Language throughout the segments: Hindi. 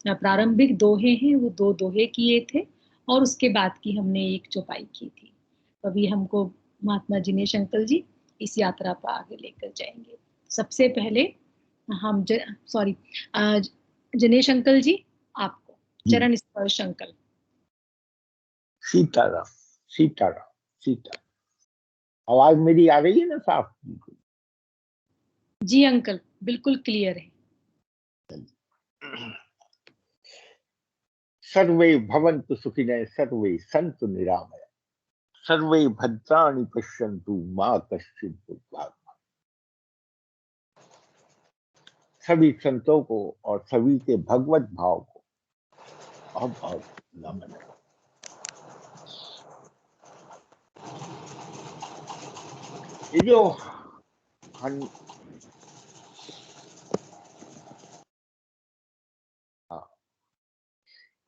प्रारंभिक दोहे हैं वो 2 दोहे किए थे और उसके बाद की हमने एक चौपाई की थी। अभी हमको महात्मा जिनेश अंकल जी इस यात्रा पर आगे लेकर जाएंगे। सबसे पहले हम सॉरी जिनेश अंकल जी आपको चरण स्पर्श अंकल। सीताराम सीताराम सीताराम। आवाज मेरी आ रही है ना साफ? जी अंकल बिल्कुल क्लियर है। सर्वे भवन्तु सुखिनः सर्वे सन्तु निरामया सर्वे भद्राणि पश्यन्तु मा कश्चित् दुर्भाग्। सभी संतों को और सभी के भगवत भाव को बहुत बहुत नमन। ये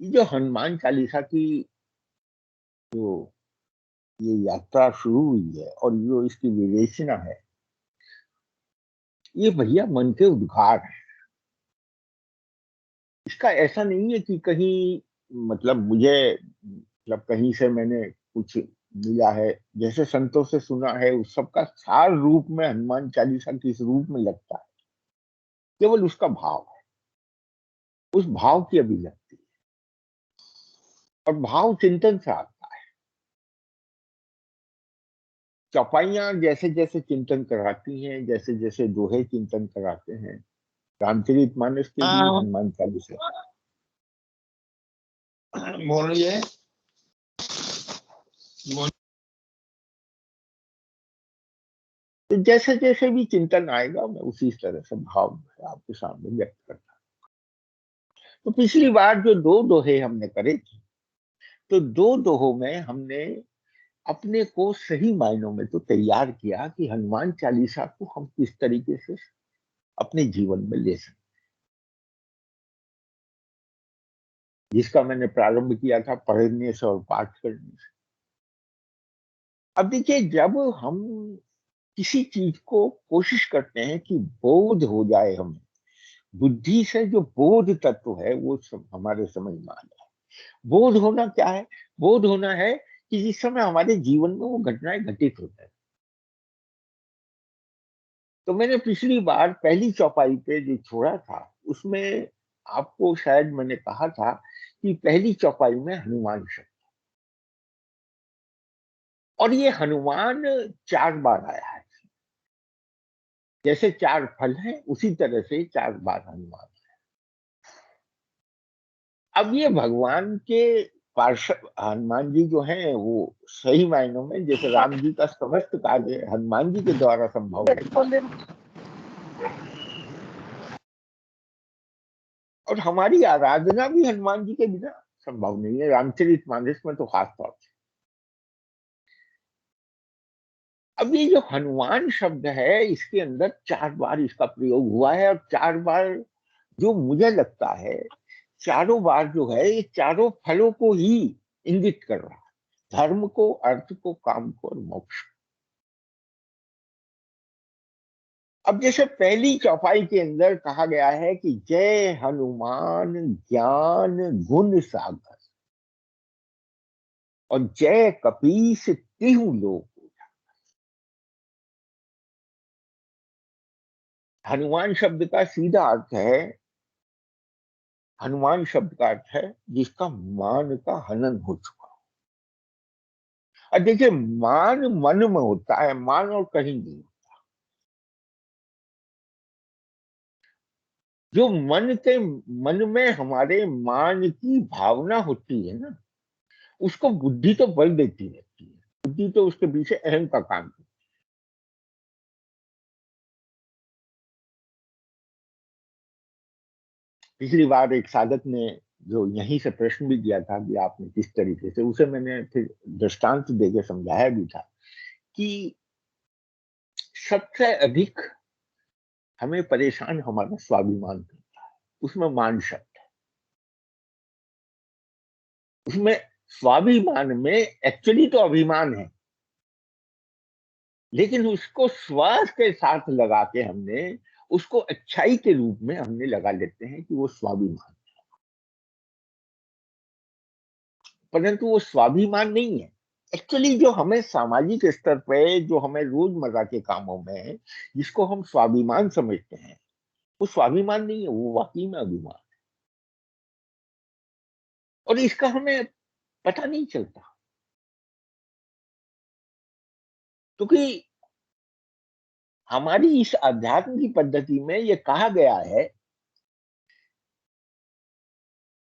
जो हनुमान चालीसा की जो ये यात्रा शुरू हुई है और जो इसकी विवेचना है, ये भैया मन के उद्गार है। इसका ऐसा नहीं है कि कहीं मतलब मुझे कहीं से मैंने कुछ मिला है, जैसे संतों से सुना है, उस सबका सार रूप में हनुमान चालीसा किस रूप में लगता है, केवल उसका भाव है, उस भाव की अभिव्यक्ति है और भाव चिंतन से आता है। चौपाइयां जैसे जैसे चिंतन कराती हैं, जैसे जैसे दोहे चिंतन कराते हैं, रामचरितमानस के भी, हनुमान चालीसा बोलिए। तो जैसे जैसे भी चिंतन आएगा मैं उसी तरह से भाव आपके सामने व्यक्त करता हूं। तो पिछली बार जो 2 दोहे हमने करे थे, तो 2 दोहों में हमने अपने को सही मायनों में तो तैयार किया कि हनुमान चालीसा को हम किस तरीके से अपने जीवन में ले सकते, जिसका मैंने प्रारंभ किया था पढ़ने से और पाठ करने से। अब देखिए, जब हम किसी चीज को कोशिश करते हैं कि बोध हो जाए, हमें बुद्धि से जो बोध तत्व है वो सब हमारे समझ में आ जाए। बोध होना क्या है? बोध होना है कि जिस समय हमारे जीवन में वो घटनाएं घटित होते हैं। तो मैंने पिछली बार पहली चौपाई पे जो छोड़ा था, उसमें आपको शायद मैंने कहा था कि पहली चौपाई में हनुमान शब्द, और ये हनुमान 4 बार आया है। जैसे 4 फल हैं, उसी तरह से 4 बार हनुमान। अब ये भगवान के पार्षद हनुमान जी जो हैं, वो सही मायनों में जैसे राम जी का समस्त कार्य हनुमान जी के द्वारा संभव है, और हमारी आराधना भी हनुमान जी के बिना संभव नहीं है, रामचरितमानस में तो खास तौर से। अब ये जो हनुमान शब्द है, इसके अंदर 4 बार इसका प्रयोग हुआ है, और 4 बार जो मुझे लगता है, चारों बार जो है ये चारों फलों को ही इंगित कर रहा है, धर्म को, अर्थ को, काम को और मोक्ष। अब जैसे पहली चौपाई के अंदर कहा गया है कि जय हनुमान ज्ञान गुण सागर और जय कपीस तिहु लोक। हनुमान शब्द का सीधा अर्थ है, हनुमान शब्द का अर्थ है जिसका मान का हनन हो चुका। और देखिए, मान मन में होता है, मान और कहीं नहीं। जो मन में हमारे मान की भावना होती है ना, उसको बुद्धि तो बल देती रहती है, बुद्धि तो उसके पीछे अहम का काम है। पिछली बार एक साधक ने जो यहीं से प्रश्न भी दिया था कि आपने किस तरीके से, उसे मैंने फिर दृष्टांत देकर समझाया भी था कि सबसे अधिक हमें परेशान हमारा स्वाभिमान करता है। उसमें मान शब्द है, उसमें स्वाभिमान में एक्चुअली तो अभिमान है, लेकिन उसको स्वार्थ के साथ लगा के हमने उसको अच्छाई के रूप में हमने लगा लेते हैं कि वो स्वाभिमान। परंतु वो स्वाभिमान नहीं है। एक्चुअली जो हमें सामाजिक स्तर पे, जो हमें रोजमर्रा के कामों में जिसको हम स्वाभिमान समझते हैं, वो स्वाभिमान नहीं है, वो वाकई में अभिमान। और इसका हमें पता नहीं चलता, क्योंकि हमारी इस अध्यात्म की पद्धति में ये कहा गया है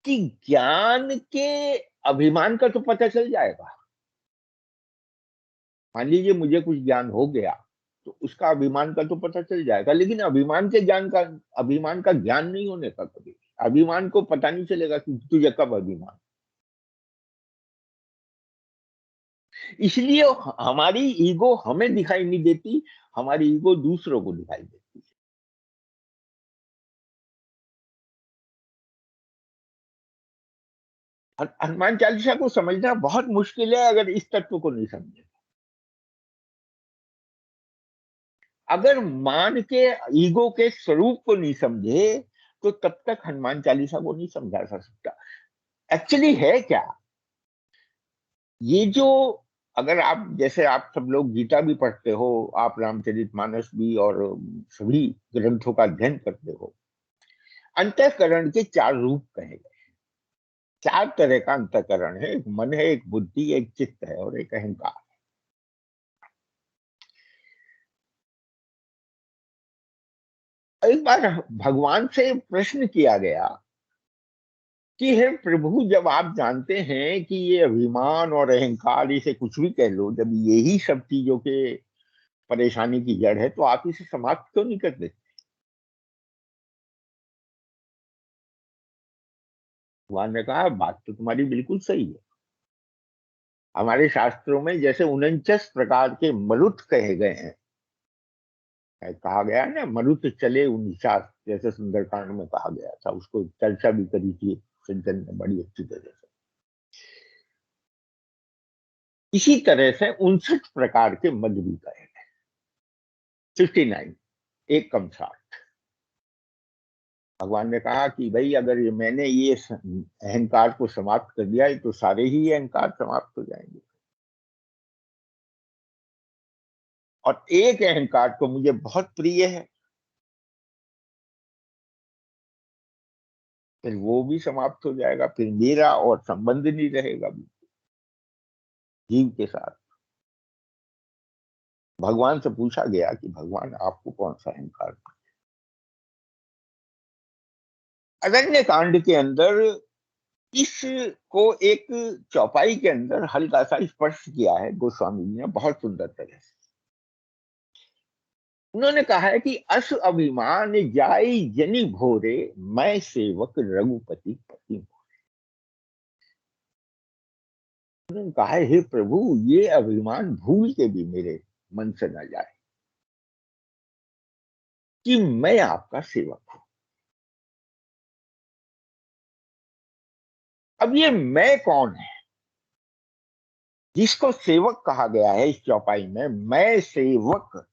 कि ज्ञान के अभिमान का तो पता चल जाएगा। मान लीजिए मुझे कुछ ज्ञान हो गया, तो उसका अभिमान का तो पता चल जाएगा, लेकिन अभिमान के ज्ञान का, अभिमान का ज्ञान नहीं होने का कभी। अभिमान को पता नहीं चलेगा कि तुझे कब अभिमान। इसलिए हमारी ईगो हमें दिखाई नहीं देती, हमारी ईगो दूसरों को दिखाई देती है। हनुमान चालीसा को समझना बहुत मुश्किल है अगर इस तत्व को नहीं समझे। अगर मान के ईगो के स्वरूप को नहीं समझे, तो तब तक हनुमान चालीसा को नहीं समझा जा सकता। एक्चुअली है क्या ये जो, अगर आप, जैसे आप सब लोग गीता भी पढ़ते हो, आप रामचरितमानस भी और सभी ग्रंथों का अध्ययन करते हो, अंतःकरण के चार रूप कहे गए। चार तरह का अंतःकरण है, एक मन है, एक बुद्धि, एक चित्त है और एक अहंकार। एक बार भगवान से प्रश्न किया गया कि हे प्रभु, जब आप जानते हैं कि ये अभिमान और अहंकार, इसे कुछ भी कह लो, जब यही सब चीजों के परेशानी की जड़ है, तो आप इसे समाप्त क्यों नहीं कर देते? भगवान ने कहा, बात तो तुम्हारी बिल्कुल सही है। हमारे शास्त्रों में जैसे 49 प्रकार के मरुत कहे गए हैं, कहा गया है ना, मरुत चले 49, जैसे सुंदरकांड में कहा गया था, उसको चर्चा भी करी थी सज्जन ने बड़ी अच्छी तरह से। इसी तरह से 59 प्रकार के मद भी कहे गए, 59, एक कम 60। भगवान ने कहा कि भाई, अगर मैंने ये अहंकार को समाप्त कर दिया है, तो सारे ही अहंकार समाप्त हो जाएंगे। और एक अहंकार तो मुझे बहुत प्रिय है, फिर वो भी समाप्त हो जाएगा, फिर मेरा और संबंध नहीं रहेगा भी जीव के साथ। भगवान से पूछा गया कि भगवान, आपको कौन सा अहंकार? अरण्य कांड के अंदर इसको एक चौपाई के अंदर हल्का सा स्पर्श किया है गोस्वामी जी ने, बहुत सुंदर तरह से। उन्होंने कहा है कि अस अभिमान जाई जनि भोरे, मैं सेवक रघुपति पति। उन्होंने कहा है, हे प्रभु, ये अभिमान भूल के भी मेरे मन से न जाए कि मैं आपका सेवक हूं। अब ये मैं कौन है जिसको सेवक कहा गया है इस चौपाई में? मैं सेवक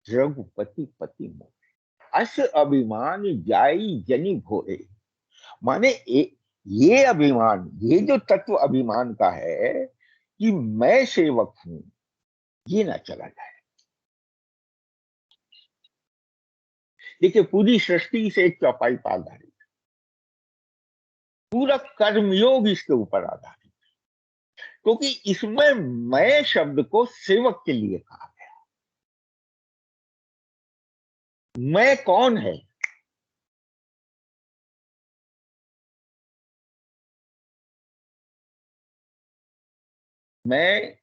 रघुपति पति मोर, अस अभिमान जाई जनि भोरे। माने ये अभिमान, ये जो तत्व अभिमान का है कि मैं सेवक हूं, ये ना चला जाए। देखिए, पूरी सृष्टि से एक चौपाई पर आधारित, पूरा कर्मयोग इसके ऊपर आधारित, क्योंकि इसमें मैं शब्द को सेवक के लिए कहा गया। मैं कौन है? मैं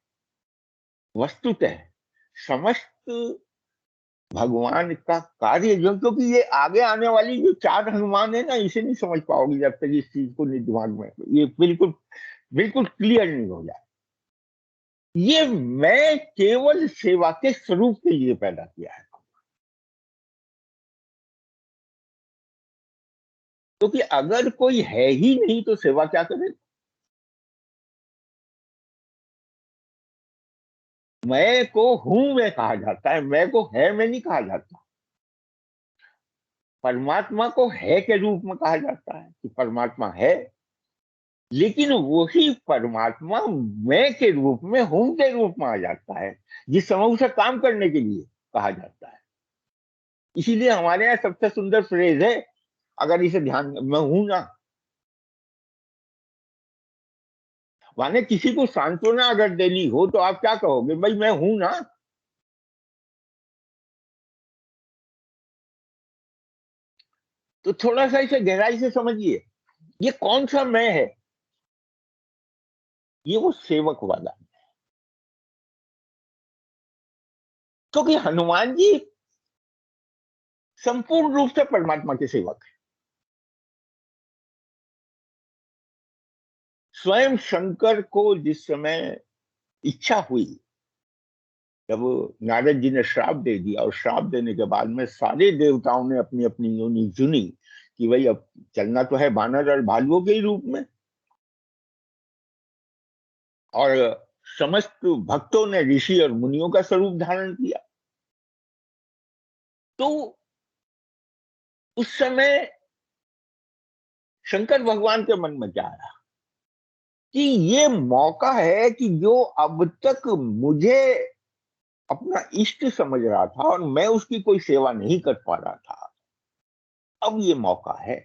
वस्तुतः समस्त भगवान का कार्य, जो, क्योंकि ये आगे आने वाली जो चार हनुमान है ना, इसे नहीं समझ पाओगी जब तक इस चीज को नहीं दिमाग में ये बिल्कुल बिल्कुल क्लियर नहीं हो जाए। ये मैं केवल सेवा के स्वरूप के लिए पैदा किया है, क्योंकि अगर कोई है ही नहीं तो सेवा क्या करे? मैं को हूं मैं कहा जाता है, मैं को है मैं नहीं कहा जाता। परमात्मा को है के रूप में कहा जाता है कि परमात्मा है, लेकिन वही परमात्मा मैं के रूप में, हूं के रूप में आ जाता है, जिस समय उसे काम करने के लिए कहा जाता है। इसीलिए हमारे यहाँ सबसे सुंदर फ्रेज है, अगर इसे ध्यान, मैं हूं ना, माने किसी को सांत्वना अगर देनी हो तो आप क्या कहोगे, भाई मैं हूं ना। तो थोड़ा सा इसे गहराई से समझिए, ये कौन सा मैं है, ये वो सेवक वाला। क्योंकि हनुमान जी संपूर्ण रूप से परमात्मा के सेवक है। स्वयं शंकर को जिस समय इच्छा हुई, जब नारद जी ने श्राप दे दिया, और श्राप देने के बाद में सारे देवताओं ने अपनी अपनी योनि चुनी कि भाई अब चलना तो है बानर और भालुओं के ही रूप में, और समस्त भक्तों ने ऋषि और मुनियों का स्वरूप धारण किया। तो उस समय शंकर भगवान के मन में क्या आया कि ये मौका है कि जो अब तक मुझे अपना इष्ट समझ रहा था और मैं उसकी कोई सेवा नहीं कर पा रहा था, अब ये मौका है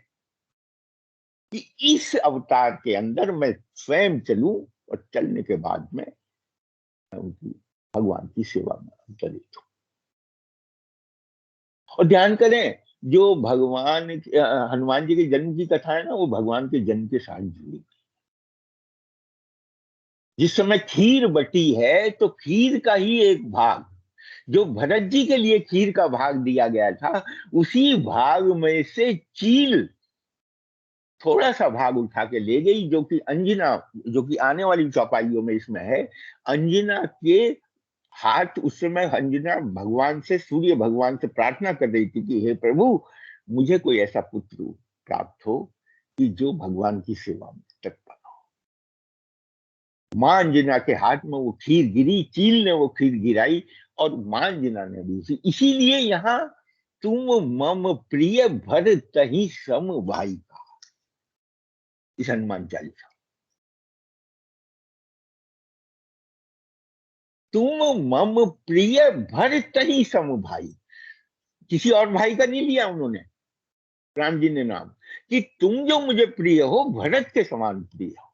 कि इस अवतार के अंदर मैं स्वयं चलूं, और चलने के बाद में मैं उनकी, भगवान की सेवा में अंतरित हूं। और ध्यान करें, जो भगवान हनुमान जी के जन्म की कथा है ना, वो भगवान के जन्म के साथ जुड़ी। जिस समय खीर बटी है तो खीर का ही एक भाग, जो भरत जी के लिए खीर का भाग दिया गया था, उसी भाग में से चील थोड़ा सा भाग उठा के ले गई, जो कि अंजना, जो कि आने वाली चौपाइयों में इसमें है। अंजना के हाथ, उस समय अंजना भगवान से, सूर्य भगवान से प्रार्थना कर रही थी कि हे प्रभु, मुझे कोई ऐसा पुत्र प्राप्त हो कि जो भगवान की सेवा में तत्पर हो। मां अंजना के हाथ में वो खीर गिरी, चील ने वो खीर गिराई, और मां अंजना ने भी इसीलिए यहाँ तुम मम प्रिय भर तही सम भाई का, इस हनुमान चालीसा, तुम मम प्रिय भरत ही सम भाई, किसी और भाई का नहीं लिया उन्होंने, राम जी ने नाम, कि तुम जो मुझे प्रिय हो, भरत के समान प्रिय हो।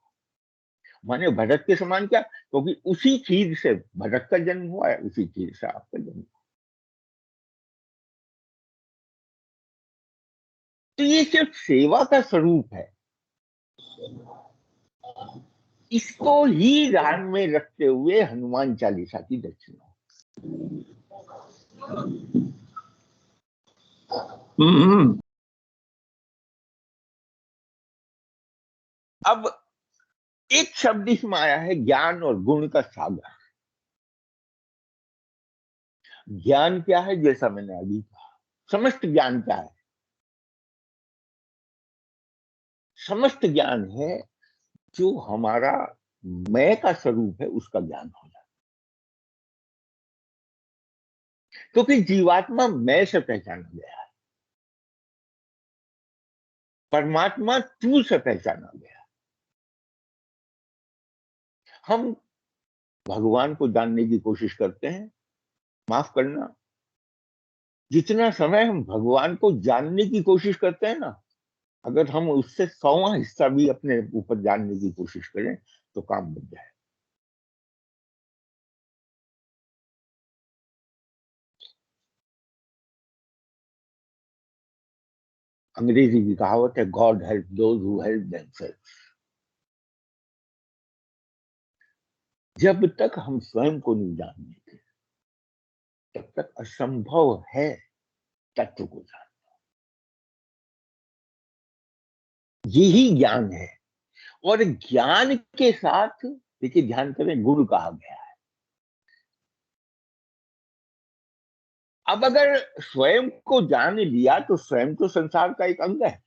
माने भरत के समान क्या, क्योंकि उसी खीर से भरत का जन्म हुआ है, उसी खीर से आपका जन्म। तो ये सिर्फ सेवा का स्वरूप है, इसको ही ध्यान में रखते हुए हनुमान चालीसा की दक्षिणा। अब एक शब्द इसमें आया है, ज्ञान और गुण का सागर। ज्ञान क्या है, जैसा मैंने अभी कहा, समस्त ज्ञान क्या है, समस्त ज्ञान है जो हमारा मैं का स्वरूप है, उसका ज्ञान हो जाता है। क्योंकि जीवात्मा मैं से पहचाना गया है, परमात्मा तू से पहचाना गया। हम भगवान को जानने की कोशिश करते हैं, माफ करना, जितना समय हम भगवान को जानने की कोशिश करते हैं ना, अगर हम उससे 100वां हिस्सा भी अपने ऊपर जानने की कोशिश करें तो काम बन जाए। अंग्रेजी की कहावत है, God help those who help themselves. जब तक हम स्वयं को नहीं जान लेते, तब तक असंभव है तत्व को जानना। यही ज्ञान है, और ज्ञान के साथ देखिए, ध्यान करें, गुण कहा गया है। अब अगर स्वयं को जान लिया तो स्वयं तो संसार का एक अंग है,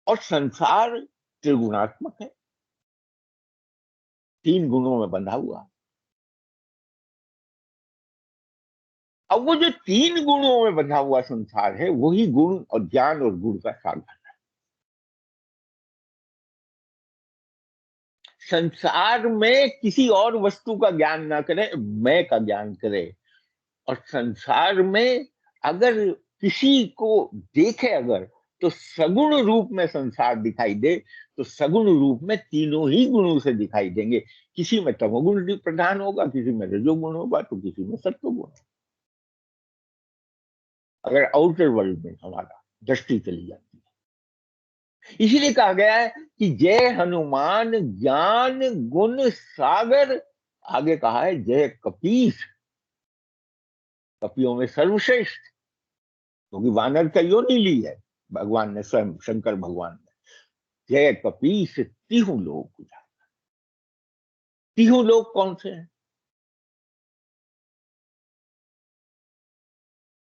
और संसार त्रिगुणात्मक है, 3 गुणों में बंधा हुआ। अब वो जो 3 गुणों में बंधा हुआ संसार है, वही गुण और ज्ञान और गुण का सागर है। संसार में किसी और वस्तु का ज्ञान ना करे, मैं का ज्ञान करे। और संसार में अगर किसी को देखे अगर, तो सगुण रूप में संसार दिखाई दे, तो सगुण रूप में तीनों ही गुणों से दिखाई देंगे। किसी में तमोगुण प्रधान होगा, किसी में रजोगुण होगा, तो किसी में सत्वगुण। अगर आउटर वर्ल्ड में हमारा दृष्टि चली जाती है, इसीलिए कहा गया है कि जय हनुमान ज्ञान गुण सागर। आगे कहा है जय कपीस, कपियों में सर्वश्रेष्ठ, क्योंकि वानर का योनि ली है भगवान ने, स्वयं शंकर भगवान ने। जय कपीस तिहु लोक उजागर। तिहु लोक कौन से हैं?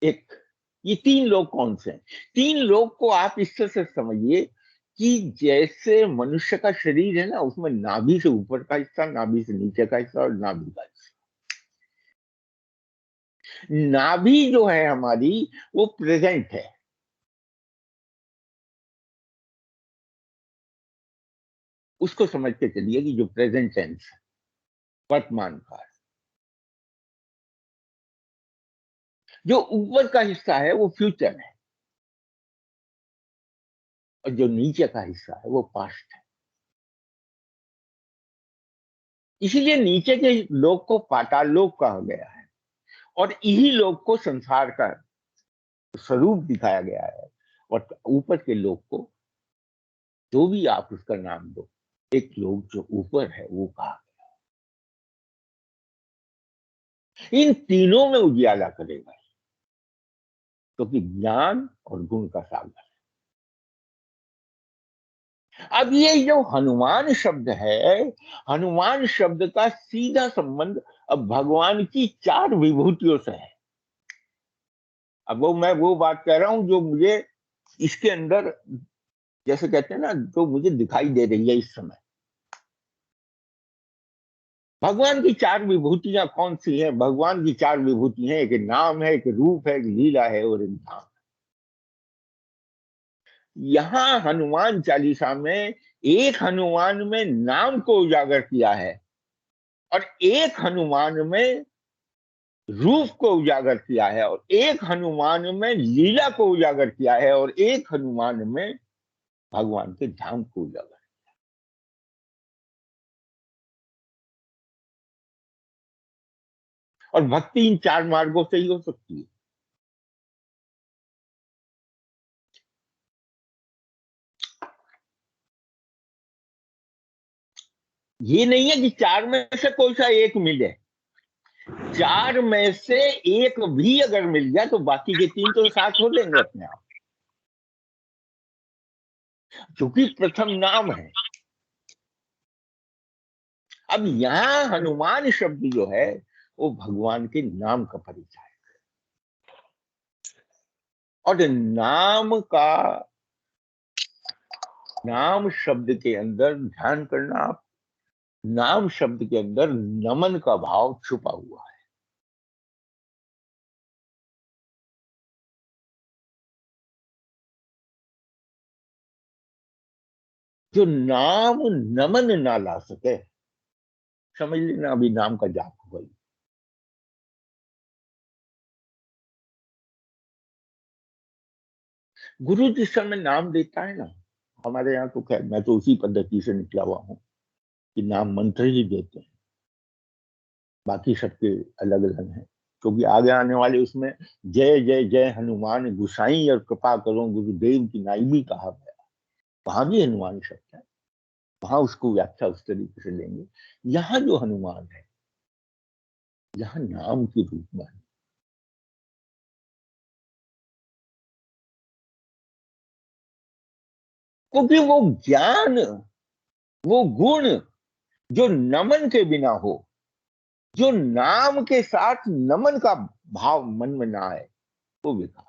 एक, ये तीन लोग कौन से हैं? तीन लोग को आप इस तरह से समझिए कि जैसे मनुष्य का शरीर है ना, उसमें नाभि से ऊपर का हिस्सा, नाभि से नीचे का हिस्सा और नाभि का हिस्सा। नाभि जो है हमारी, वो प्रेजेंट है। उसको समझ के चलिए कि जो प्रेजेंट टेंस है, वर्तमान काल। जो ऊपर का हिस्सा है वो फ्यूचर है, और जो नीचे का हिस्सा है वो पास्ट है। इसीलिए नीचे के लोक को पाताल लोक कहा गया है, और इही लोक को संसार का स्वरूप दिखाया गया है। और ऊपर के लोक को जो भी आप उसका नाम दो, एक लोक जो ऊपर है वो कहा गया। इन तीनों में उजियाला करेगा, क्योंकि ज्ञान और गुण का सागर। अब ये जो हनुमान शब्द है, हनुमान शब्द का सीधा संबंध अब भगवान की चार विभूतियों से है। अब मैं वो बात कह रहा हूं जो मुझे इसके अंदर, जैसे कहते हैं ना, जो मुझे दिखाई दे रही है इस समय। भगवान की चार विभूतियां कौन सी हैं? भगवान की चार विभूति हैं, एक नाम है, एक रूप है, एक लीला है, और एक धाम। यहां हनुमान चालीसा में एक हनुमान में नाम को उजागर किया है, और एक हनुमान में रूप को उजागर किया है, और एक हनुमान में लीला को उजागर किया है, और एक हनुमान में भगवान के धाम को उजागर। और भक्ति इन चार मार्गों से ही हो सकती है। ये नहीं है कि चार में से कोई सा एक मिले। चार में से एक भी अगर मिल गया तो बाकी के तीन तो साथ हो लेंगे अपने आप, क्योंकि प्रथम नाम है। अब यहां हनुमान शब्द जो है वो भगवान के नाम का परिचय है। और नाम शब्द के अंदर ध्यान करना आप, नाम शब्द के अंदर नमन का भाव छुपा हुआ है। जो नाम नमन ना ला सके, समझ लेना अभी नाम का जाप हो गई। गुरु जिस समय नाम देता है ना, हमारे यहाँ तो खैर मैं तो उसी पद्धति से निकला हुआ हूँ कि नाम मंत्र ही देते हैं, बाकी सबके अलग अलग हैं। क्योंकि आगे आने वाले उसमें जय जय जय हनुमान गुसाई और कृपा करो गुरुदेव की नाई भी कहा गया, वहां भी हनुमान शब्द है, वहां उसको व्याख्या उस तरीके से लेंगे। यहाँ जो हनुमान है, यहाँ नाम के रूप में है। क्योंकि वो ज्ञान, वो गुण जो नमन के बिना हो, जो नाम के साथ नमन का भाव मन में ना आए, वो बेकार।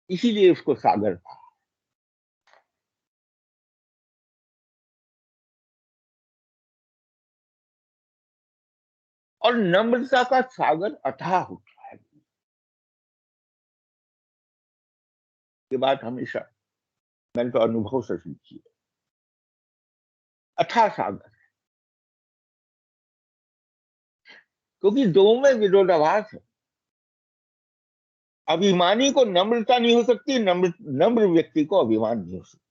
इसीलिए उसको सागर था। और नम्रता का सागर अथाह होता है। ये बात हमेशा मैंने तो अनुभव से सीखी है। अथाह सागर, क्योंकि दो में विरोधाभास है। अभिमानी को नम्रता नहीं हो सकती, नम्र नम्र व्यक्ति को अभिमान नहीं हो सकता।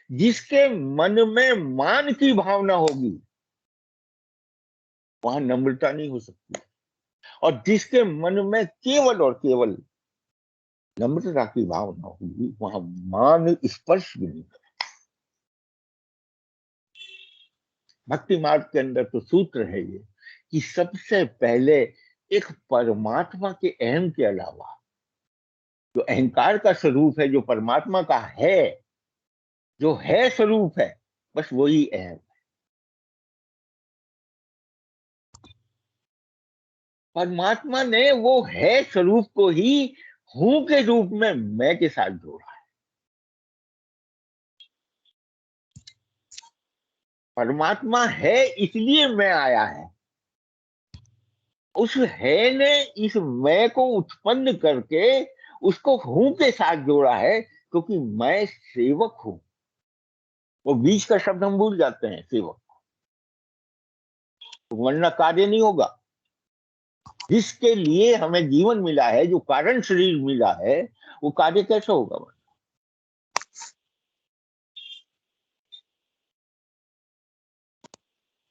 जिसके मन में मान की भावना होगी वहां नम्रता नहीं हो सकती, और जिसके मन में केवल और केवल नम्रता की भावना होगी वहां मान स्पर्श भी नहीं कर। भक्ति मार्ग के अंदर तो सूत्र है ये कि सबसे पहले एक परमात्मा के अहम के अलावा जो अहंकार का स्वरूप है, जो परमात्मा का है, जो है स्वरूप है, बस वही अहम। परमात्मा ने वो है स्वरूप को ही हूं के रूप में मैं के साथ जोड़ा है। परमात्मा है इसलिए मैं आया है। उस है ने इस मैं को उत्पन्न करके उसको हूं के साथ जोड़ा है, क्योंकि मैं सेवक हूं। वो बीच का शब्द हम भूल जाते हैं, सेवक, वरना कार्य नहीं होगा। जिसके लिए हमें जीवन मिला है, जो कारण शरीर मिला है, वो कार्य कैसे होगा?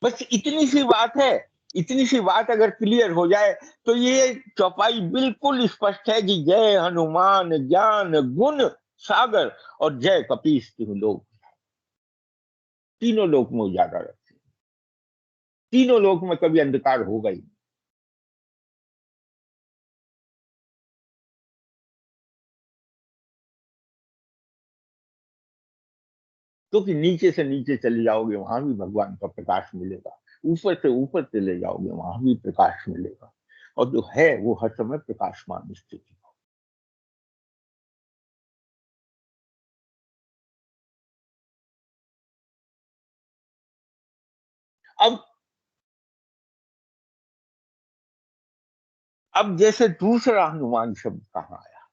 बस इतनी सी बात है। इतनी सी बात अगर क्लियर हो जाए तो ये चौपाई बिल्कुल स्पष्ट है कि जय हनुमान ज्ञान गुण सागर और जय कपीस तिहुँ लोक। तीनों लोक में उजागर रखे, तीनों लोक में कभी अंधकार होगा ही। क्योंकि नीचे से नीचे चले जाओगे वहां भी भगवान का प्रकाश मिलेगा, ऊपर से ऊपर चले जाओगे वहां भी प्रकाश मिलेगा, और जो है वो हर समय प्रकाशमान स्थिति। अब अब जैसे दूसरा हनुमान शब्द कहाँ आया,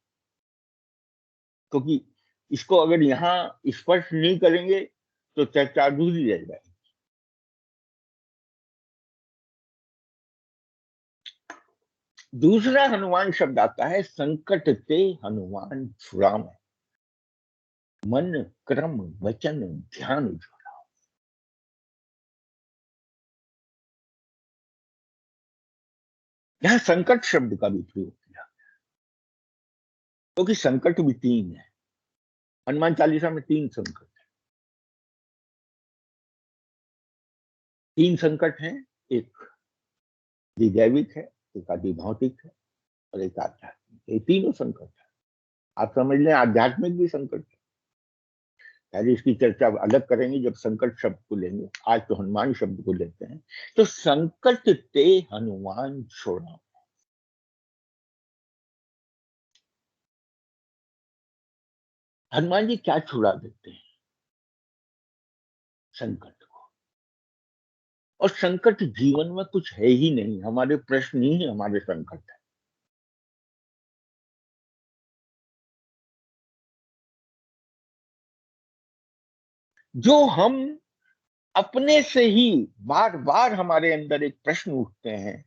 क्योंकि इसको अगर यहां स्पर्श नहीं करेंगे तो चर्चा अधूरी रह जाएगी। दूसरा हनुमान शब्द आता है संकट ते हनुमान छुड़ावे, मन क्रम वचन ध्यान जुड़ा। यहां संकट शब्द का भी प्रयोग किया, क्योंकि संकट भी तीन है। हनुमान चालीसा में तीन संकट, तीन संकट हैं। एक अधिदैविक है, एक अधिभौतिक है, और एक आध्यात्मिक। ये तीनों संकट है। आप समझ लें आध्यात्मिक भी संकट है। पहले इसकी चर्चा अलग करेंगे जब संकट शब्द को लेंगे। आज तो हनुमान शब्द को लेते हैं। तो संकट ते हनुमान छोड़ा, हनुमान जी क्या छुड़ा देते हैं? संकट को। और संकट जीवन में कुछ है ही नहीं, हमारे प्रश्न ही है, हमारे संकट है। जो हम अपने से ही बार बार हमारे अंदर एक प्रश्न उठते हैं,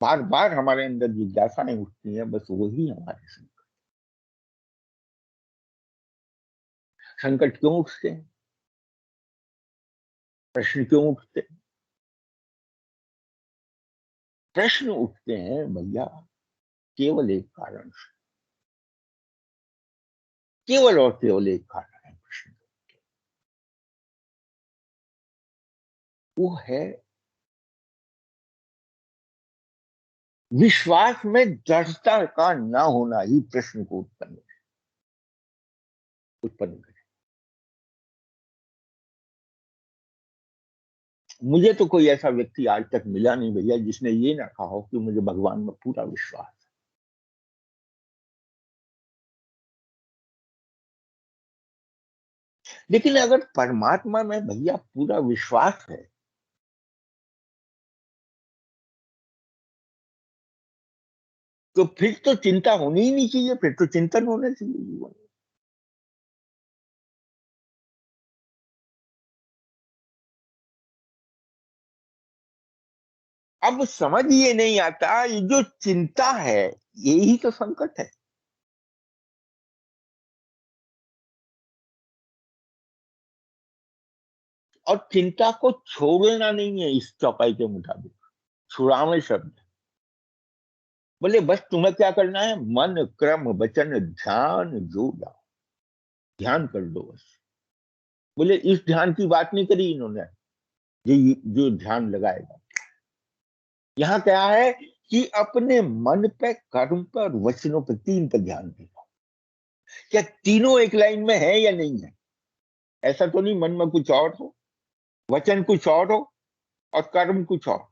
बार बार हमारे अंदर जिज्ञासाएं उठती हैं, बस वही हमारे संकट। संकट क्यों उठते हैं? प्रश्न क्यों उठते हैं? प्रश्न उठते हैं भैया केवल एक कारण से, केवल और केवल एक कारण है प्रश्न, वो है विश्वास में दृढ़ता का ना होना ही प्रश्न को उत्पन्न करे। मुझे तो कोई ऐसा व्यक्ति आज तक मिला नहीं भैया जिसने ये ना कहा हो कि मुझे भगवान में पूरा विश्वास है। लेकिन अगर परमात्मा में भैया पूरा विश्वास है तो फिर तो चिंता होनी ही नहीं चाहिए, फिर तो चिंतन होना चाहिए जीवन में। अब समझ ये नहीं आता, ये जो चिंता है यही तो संकट है। और चिंता को छोड़ना नहीं है इस चौपाई के मुताबिक, छुड़ावे शब्द। बोले बस तुम्हें क्या करना है, मन क्रम वचन ध्यान जोड़ लाओ, ध्यान कर दो बस। बोले इस ध्यान की बात नहीं करी इन्होंने, ये जो ध्यान लगाएगा। यहाँ क्या है कि अपने मन पे, कर्म पे और वचनों पे, तीन पे ध्यान देगा। क्या तीनों एक लाइन में है या नहीं है? ऐसा तो नहीं मन में कुछ और हो, वचन कुछ और हो और कर्म कुछ और।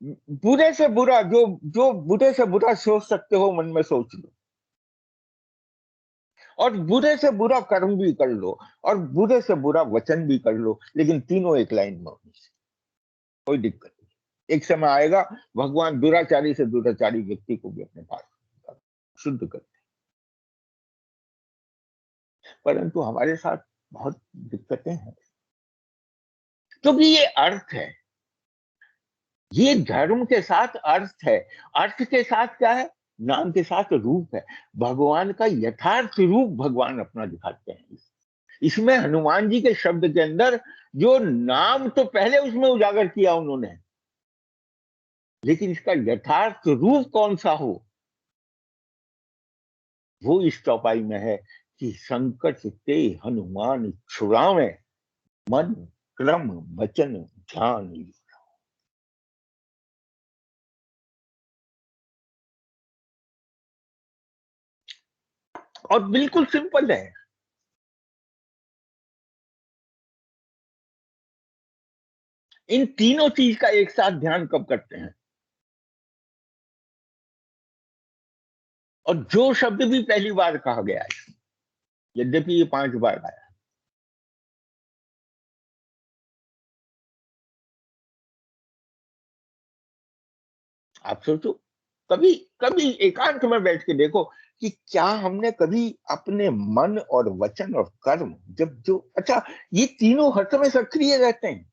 बुरे से बुरा, जो जो बुरे से बुरा सोच सकते हो मन में सोच लो, और बुरे से बुरा कर्म भी कर लो, और बुरे से बुरा वचन भी कर लो, लेकिन तीनों एक लाइन में होनी चाहिए, कोई दिक्कत नहीं। एक समय आएगा भगवान दुराचारी से दुराचारी व्यक्ति को भी अपने पास शुद्ध करते। परंतु हमारे साथ बहुत दिक्कतें हैं, क्योंकि ये अर्थ है, ये धर्म के साथ अर्थ है। अर्थ के साथ क्या है, नाम के साथ रूप है। भगवान का यथार्थ रूप भगवान अपना दिखाते हैं। इसमें हनुमान जी के शब्द के अंदर जो नाम तो पहले उसमें उजागर किया उन्होंने, लेकिन इसका यथार्थ रूप कौन सा हो, वो इस चौपाई में है कि संकट ते हनुमान छुड़ावे, मन क्रम वचन ध्यान। और बिल्कुल सिंपल है। इन तीनों चीज का एक साथ ध्यान कब करते हैं? और जो शब्द भी पहली बार कहा गया है, यद्यपि ये 5 बार आया, आप सोचो, कभी कभी एकांत में बैठ के देखो कि क्या हमने कभी अपने मन और वचन और कर्म, जब जो अच्छा, ये तीनों हर समय सक्रिय रहते हैं,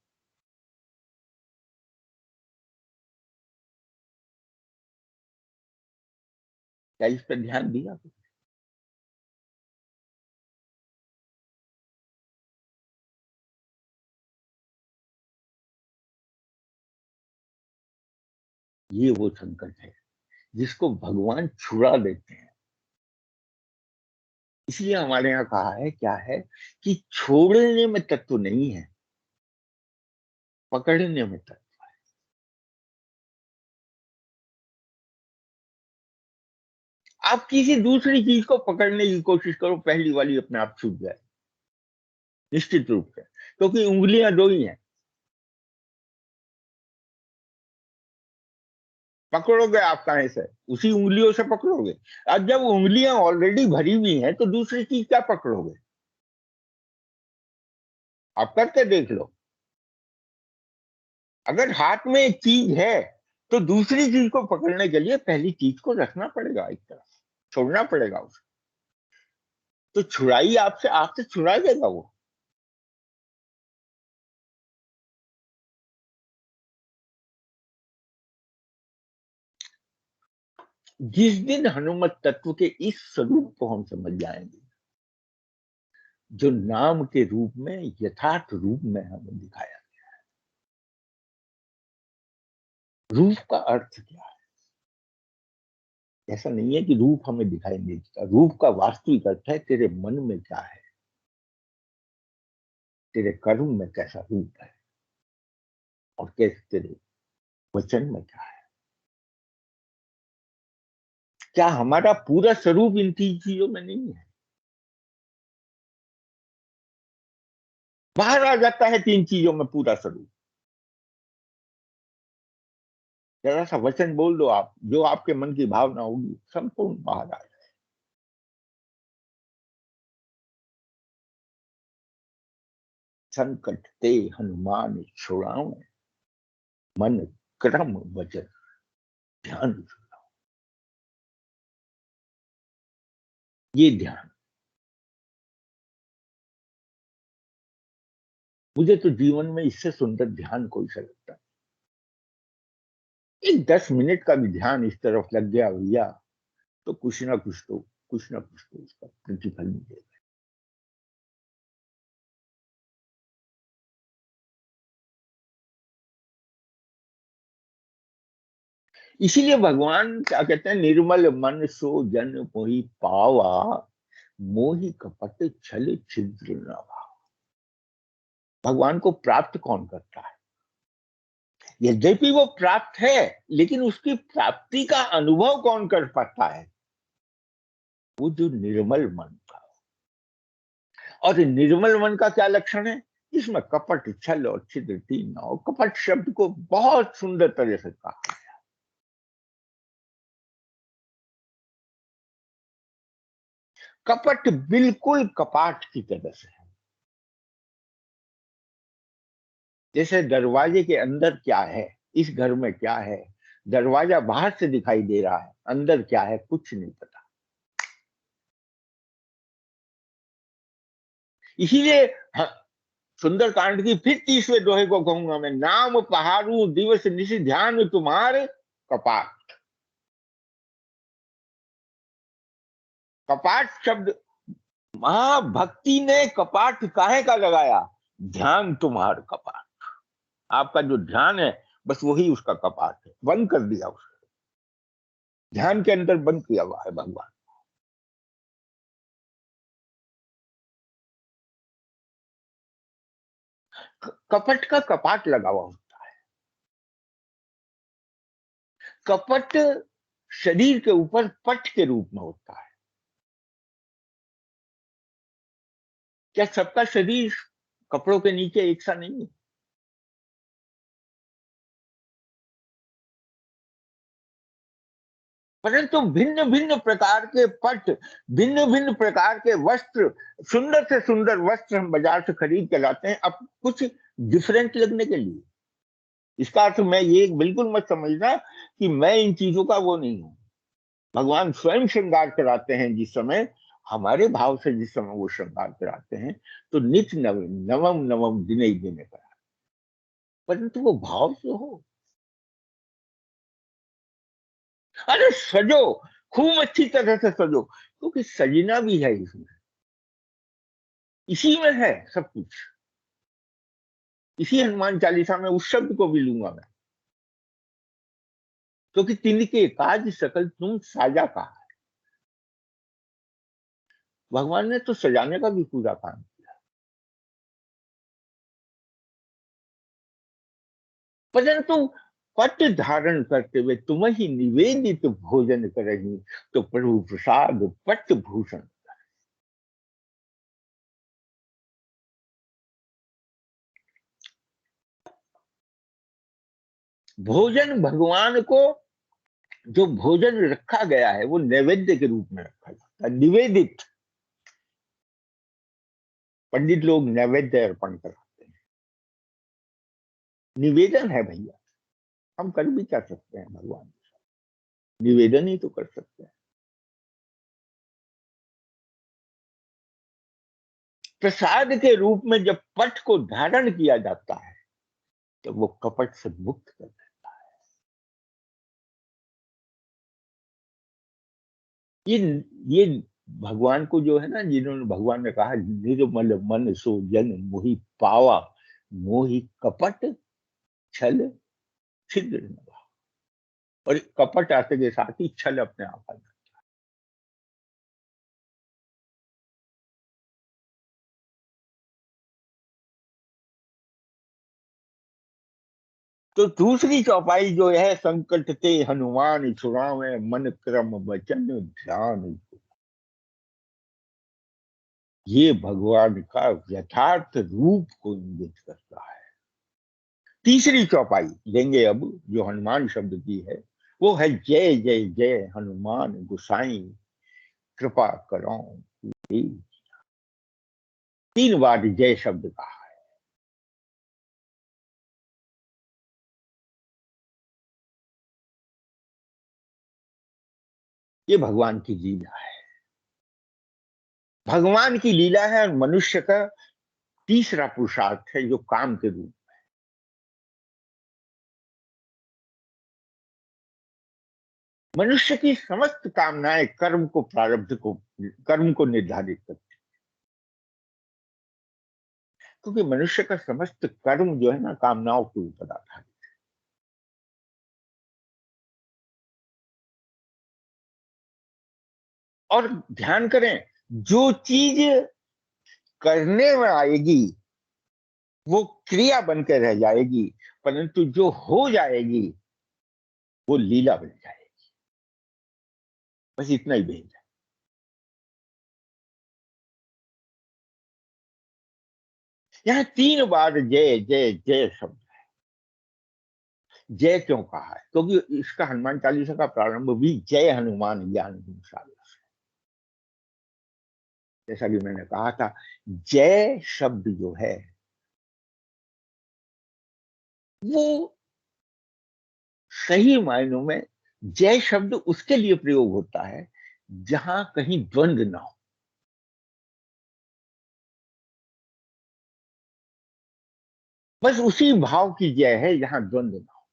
क्या इस पर ध्यान दिया? ये वो संकट है जिसको भगवान छुड़ा देते हैं। इसलिए हमारे यहाँ कहा है क्या है कि छोड़ने में तत्व नहीं है, पकड़ने में तत्व। आप किसी दूसरी चीज को पकड़ने की कोशिश करो, पहली वाली अपने आप छूट जाए, निश्चित रूप से, क्योंकि उंगलियां दो ही हैं। पकड़ोगे आप कहां से, उसी उंगलियों से पकड़ोगे। अब जब उंगलियां ऑलरेडी भरी हुई हैं तो दूसरी चीज क्या पकड़ोगे? आप करके देख लो। अगर हाथ में एक चीज है तो दूसरी चीज को पकड़ने के लिए पहली चीज को रखना पड़ेगा एक तरफ, छोड़ना पड़ेगा उसे। तो छुड़ाई आपसे, आपसे छुड़ा देगा वो। जिस दिन हनुमत तत्व के इस स्वरूप को हम समझ जाएंगे, जो नाम के रूप में, यथार्थ रूप में हमें दिखाया, रूप का अर्थ क्या है? ऐसा नहीं है कि रूप हमें दिखाई नहीं देता, रूप का वास्तविक अर्थ है तेरे मन में क्या है, तेरे कर्म में कैसा रूप है, और कैसे तेरे वचन में क्या है। क्या हमारा पूरा स्वरूप इन तीन चीजों में नहीं है? बाहर आ जाता है तीन चीजों में पूरा स्वरूप। जरा सा वचन बोल दो आप, जो आपके मन की भावना होगी संपूर्ण बाहर आ जाए। संकट ते हनुमान छुड़ाओ, मन क्रम वचन ध्यान। ये ध्यान मुझे तो जीवन में इससे सुंदर ध्यान कोई सा लगता है। एक 10 मिनट का भी ध्यान इस तरफ लग गया भैया, तो कुछ ना कुछ तो उसका प्रतिफल मिलेगा। इसीलिए भगवान क्या कहते हैं, निर्मल मन सो जन मोहि पावा, मोहि कपट छल छिद्र न भाव। भगवान को प्राप्त कौन करता है? यद्यपि वो प्राप्त है, लेकिन उसकी प्राप्ति का अनुभव कौन कर पाता है? वो जो निर्मल मन का। और निर्मल मन का क्या लक्षण है? इसमें कपट छल और छिद्र तीन न हो। कपट शब्द को बहुत सुंदर तरह से कहा। कपट बिल्कुल कपाट की तरह से है। जैसे दरवाजे के अंदर क्या है, इस घर में क्या है, दरवाजा बाहर से दिखाई दे रहा है, अंदर क्या है कुछ नहीं पता। इसीलिए हाँ, सुंदरकांड की फिर 30वें दोहे को कहूंगा मैं, नाम पहाड़ू दिवस निशि ध्यान तुम्हारे कपाट। कपाट शब्द, महाभक्ति ने कपाट काहे का लगाया? ध्यान तुम्हार कपाट। आपका जो ध्यान है बस वही उसका कपाट है, बंद कर दिया उसको। ध्यान के अंदर बंद किया हुआ है भगवान। कपट का कपाट लगा हुआ होता है। कपट शरीर के ऊपर पट के रूप में होता है। क्या सबका शरीर कपड़ों के नीचे एक सा नहीं है? परंतु भिन्न भिन्न प्रकार के पट, भिन्न भिन्न प्रकार के वस्त्र, सुंदर से सुंदर वस्त्र हम बाजार से खरीद के लाते हैं, अब कुछ डिफरेंट लगने के लिए। इसका अर्थ मैं ये बिल्कुल मत समझना कि मैं इन चीजों का वो नहीं हूं। भगवान स्वयं श्रृंगार कराते हैं जिस समय, हमारे भाव से जिस समय वो श्रृंगार कराते हैं, तो नित्य नवम नवम दिने दिने करा, परंतु वो भाव से हो। अरे सजो, खूब अच्छी तरह से सजो, क्योंकि सजना भी है इसमें, इसी में है सब कुछ। इसी हनुमान चालीसा में उस शब्द को भी लूंगा मैं, क्योंकि तिनके काज सकल तुम साजा कहा है। भगवान ने तो सजाने का भी पूरा काम किया। परंतु पट धारण करते हुए तुम ही निवेदित भोजन करेंगी, तो प्रभु प्रसाद पट भूषण। भोजन भगवान को, जो भोजन रखा गया है वो नैवेद्य के रूप में रखा जाता है, निवेदित। पंडित लोग नैवेद्य अर्पण कराते हैं, निवेदन है भैया। हम कर भी क्या सकते हैं भगवान? निवेदन ही तो कर सकते हैं। प्रसाद के रूप में जब पट को धारण किया जाता है, तो वो कपट से मुक्त कर देता है। ये भगवान को जो है ना, जिन्होंने, भगवान ने कहा निर्मल मन सो जन मोहि पावा, मोहि कपट छल छिद्र न भाव। और कपट आते के साथ ही छल अपने आप आ जाता है। तो दूसरी चौपाई जो है, संकट ते हनुमान छुड़ावे, मन क्रम वचन ध्यान। ये भगवान का यथार्थ रूप को इंगित करता है। तीसरी चौपाई लेंगे अब, जो हनुमान शब्द की है, वो है जय जय जय हनुमान गुसाई, कृपा करो। 3 बार जय शब्द कहा है। ये भगवान की लीला है। भगवान की लीला है, और मनुष्य का तीसरा पुरुषार्थ है जो काम के रूप। मनुष्य की समस्त कामनाएं कर्म को, प्रारब्ध को, कर्म को निर्धारित करती, क्योंकि मनुष्य का समस्त कर्म जो है ना कामनाओं के ऊपर आधारित। और ध्यान करें, जो चीज करने में आएगी वो क्रिया बनकर रह जाएगी, परंतु जो हो जाएगी वो लीला बन जाएगी। बस इतना ही भेद है। यहां 3 बार जय जय जय शब्द। जय क्यों कहा है? क्योंकि इसका हनुमान चालीसा का प्रारंभ भी जय हनुमान ज्ञान गुण सागर से। जैसा कि मैंने कहा था, जय शब्द जो है वो सही मायनों में जय शब्द उसके लिए प्रयोग होता है जहां कहीं द्वंद्व ना हो। बस उसी भाव की जय है जहां द्वंद्व ना हो।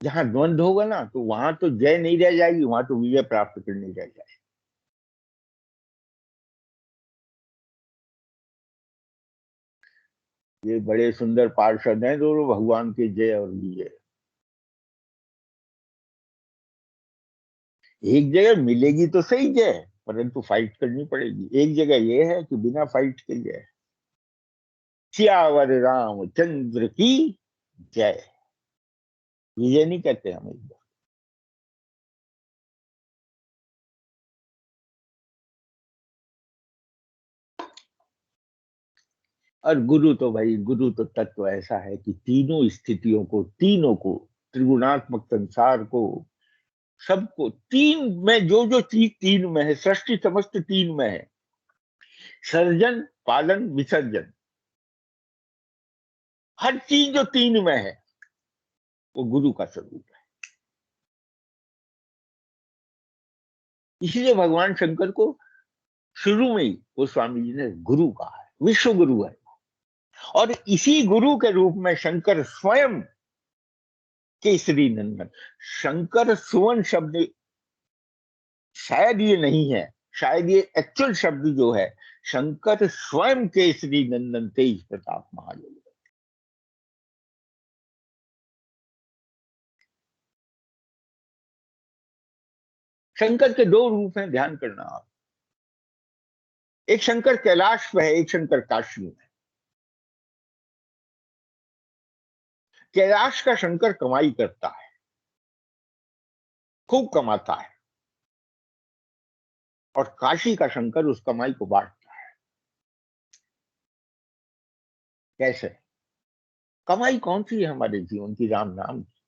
जहां द्वंद्व होगा ना तो वहां तो जय नहीं रह जाएगी, वहां तो विजय प्राप्त करनी रह जाएगी। ये बड़े सुंदर पार्षद हैं दोनों, भगवान के जय और विजय। एक जगह मिलेगी तो सही जय, परंतु फाइट करनी पड़ेगी। एक जगह ये है कि बिना फाइट के जय। सियावर रामचंद्र की जय। विजय नहीं कहते हम एक बार। और गुरु तो भाई, गुरु तो तत्व ऐसा है कि तीनों स्थितियों को, तीनों को, त्रिगुणात्मक संसार को, सबको, तीन में जो जो चीज तीन में है, सृष्टि समस्त तीन में है, सर्जन पालन विसर्जन, हर चीज जो तीन में है वो गुरु का स्वरूप है। इसलिए भगवान शंकर को शुरू में ही वो स्वामी जी ने गुरु कहा है, विश्व गुरु है। और इसी गुरु के रूप में शंकर स्वयं केसरी नंदन, शंकर सुवन शब्द शायद ये नहीं है, शायद ये एक्चुअल शब्द जो है, शंकर स्वयं केसरी नंदन तेज प्रताप महादेव। शंकर के दो रूप हैं, ध्यान करना आप। एक शंकर कैलाश पे है, एक शंकर काशी में। कैलाश का शंकर कमाई करता है, खूब कमाता है, और काशी का शंकर उस कमाई को बांटता है। कैसे? कमाई कौन सी है हमारे जीवन की? राम नाम की।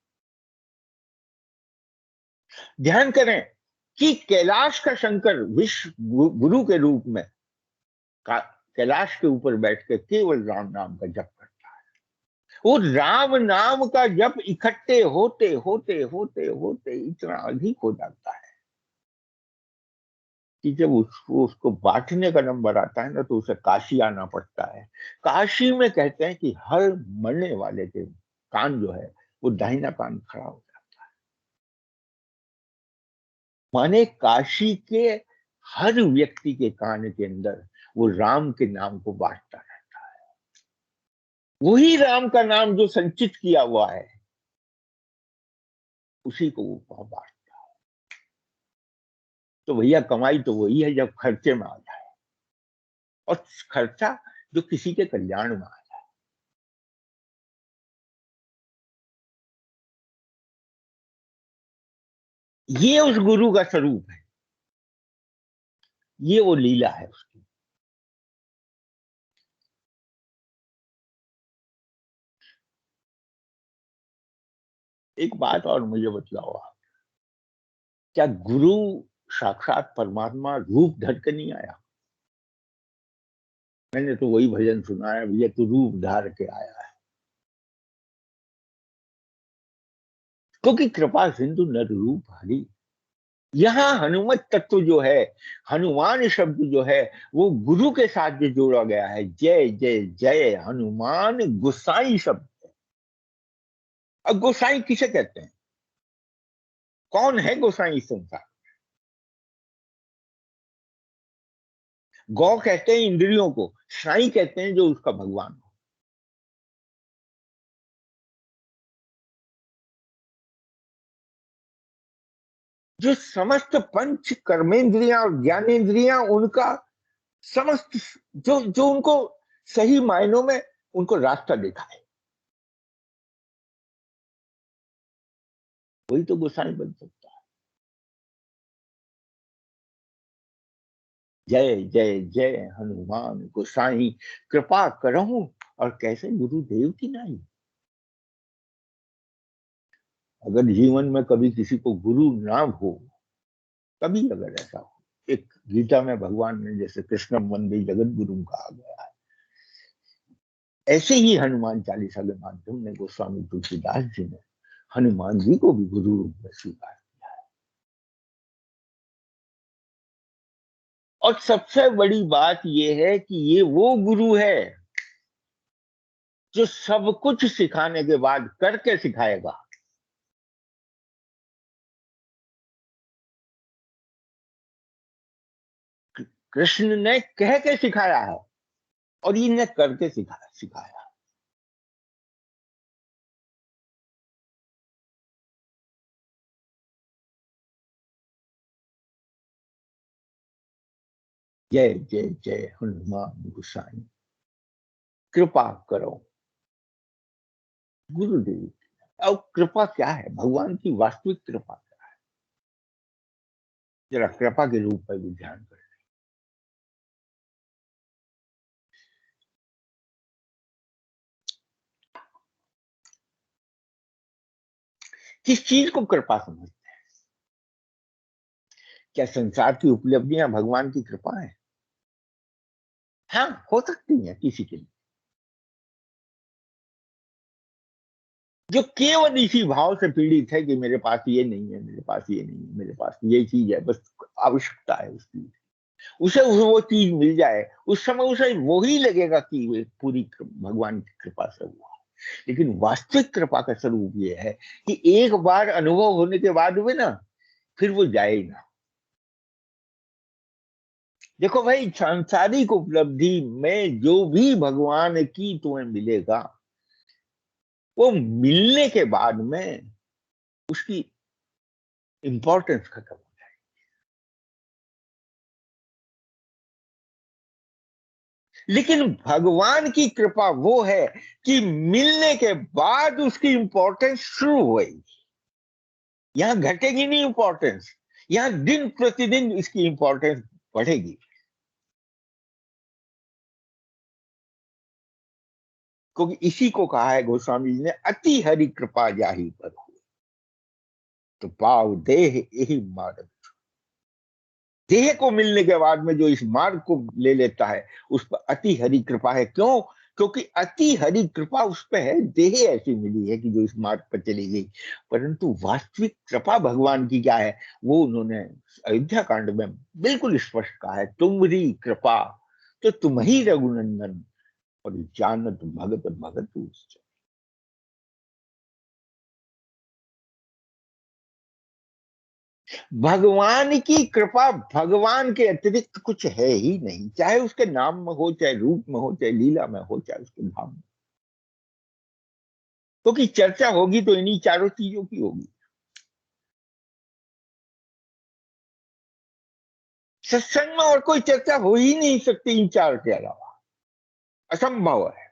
ध्यान करें कि कैलाश का शंकर विश्व गुरु के रूप में कैलाश के ऊपर बैठ के केवल राम नाम का जप करता है। वो राम नाम का जप इकट्ठे होते होते होते होते इतना अधिक हो जाता है कि जब उसको बांटने का नंबर आता है ना तो उसे काशी आना पड़ता है। काशी में कहते हैं कि हर मरने वाले के कान जो है वो दाहिना कान खड़ा हो जाता है। माने काशी के हर व्यक्ति के कान के अंदर वो राम के नाम को बांटता रहता है। वही राम का नाम जो संचित किया हुआ है उसी को वो बांटता है। तो भैया कमाई तो वही है जब खर्चे में आ जाए, और खर्चा जो किसी के कल्याण में आ जाए। ये उस गुरु का स्वरूप है, ये वो लीला है उसकी। एक बात और मुझे बतलाओ आप, क्या गुरु साक्षात परमात्मा रूप धर के नहीं आया? मैंने तो वही भजन सुना है, भैया तू रूप धार के आया है। क्योंकि कृपा सिंधु नर रूप हरि, यहाँ हनुमत तत्व जो है, हनुमान शब्द जो है, वो गुरु के साथ जो जोड़ा गया है। जय जय जय हनुमान गोसाई शब्द। अब गोसाई किसे कहते हैं? कौन है गोसाई इस संसार? गौ कहते हैं इंद्रियों को, साई कहते हैं जो उसका भगवान हो। जो समस्त पंच कर्मेंद्रियां और ज्ञानेन्द्रियां उनका समस्त, जो जो उनको सही मायनों में उनको रास्ता दिखाए, वही तो गोसाई बन सकता है। जय जय जय हनुमान गोसाई, कृपा करहूं और कैसे गुरुदेव की नहीं। अगर जीवन में कभी किसी को गुरु ना हो, कभी अगर ऐसा हो, एक गीता में भगवान ने जैसे कृष्ण वंदे जगत गुरु कहा गया है, ऐसे ही हनुमान चालीसा के माध्यम में गोस्वामी तुलसीदास जी ने हनुमान जी को भी गुरु रूप में स्वीकार किया है। और सबसे बड़ी बात यह है कि ये वो गुरु है जो सब कुछ सिखाने के बाद करके सिखाएगा। कृष्ण ने कह के सिखाया है और इन्हें करके सिखाया। जय जय जय हनुमान गोसाई, कृपा करो गुरुदेव। अब कृपा क्या है? भगवान की वास्तविक कृपा क्या है? जरा कृपा के रूप में भी ध्यान करें। किस चीज को कृपा समझते हैं? क्या संसार की उपलब्धियां भगवान की कृपा है? हाँ, हो सकती है किसी के लिए, जो केवल इसी भाव से पीड़ित है कि मेरे पास ये नहीं है, मेरे पास ये नहीं है, मेरे पास ये चीज है, बस आवश्यकता है उसकी, उसे वो चीज मिल जाए, उस समय उसे वो ही लगेगा कि वे पूरी भगवान की कृपा से हुआ। लेकिन वास्तविक कृपा का स्वरूप ये है कि एक बार अनुभव होने के बाद में ना, फिर वो जाए ही ना। देखो भाई, सांसारिक उपलब्धि में जो भी भगवान की तुम्हें मिलेगा, वो मिलने के बाद में उसकी इंपॉर्टेंस खत्म हो जाए। लेकिन भगवान की कृपा वो है कि मिलने के बाद उसकी इंपॉर्टेंस शुरू हुई। यहां घटेगी नहीं इंपॉर्टेंस, यहां दिन प्रतिदिन इसकी इंपॉर्टेंस बढ़ेगी। क्योंकि इसी को कहा है गोस्वामी जी ने, अति हरि कृपा जाहि पर हो, तो पाव देह यही मार्ग। देह को मिलने के बाद में जो इस मार्ग को ले लेता है, उस पर अति हरि कृपा है। क्यों? क्योंकि अति हरि कृपा उस पर है, देह ऐसी मिली है कि जो इस मार्ग पर चली गई। परंतु वास्तविक कृपा भगवान की क्या है, वो उन्होंने अयोध्या कांड में बिल्कुल स्पष्ट कहा है, तुम्हारी कृपा तो तुम ही रघुनंदन, और जानत भगत भगत उच्च। भगवान की कृपा, भगवान के अतिरिक्त कुछ है ही नहीं, चाहे उसके नाम में हो, चाहे रूप में हो, चाहे लीला में हो, चाहे उसके भाव में। क्योंकि चर्चा होगी तो इन्हीं चारों चीजों की होगी। सत्संग में और कोई चर्चा हो ही नहीं सकती इन चार के अलावा, असंभव है।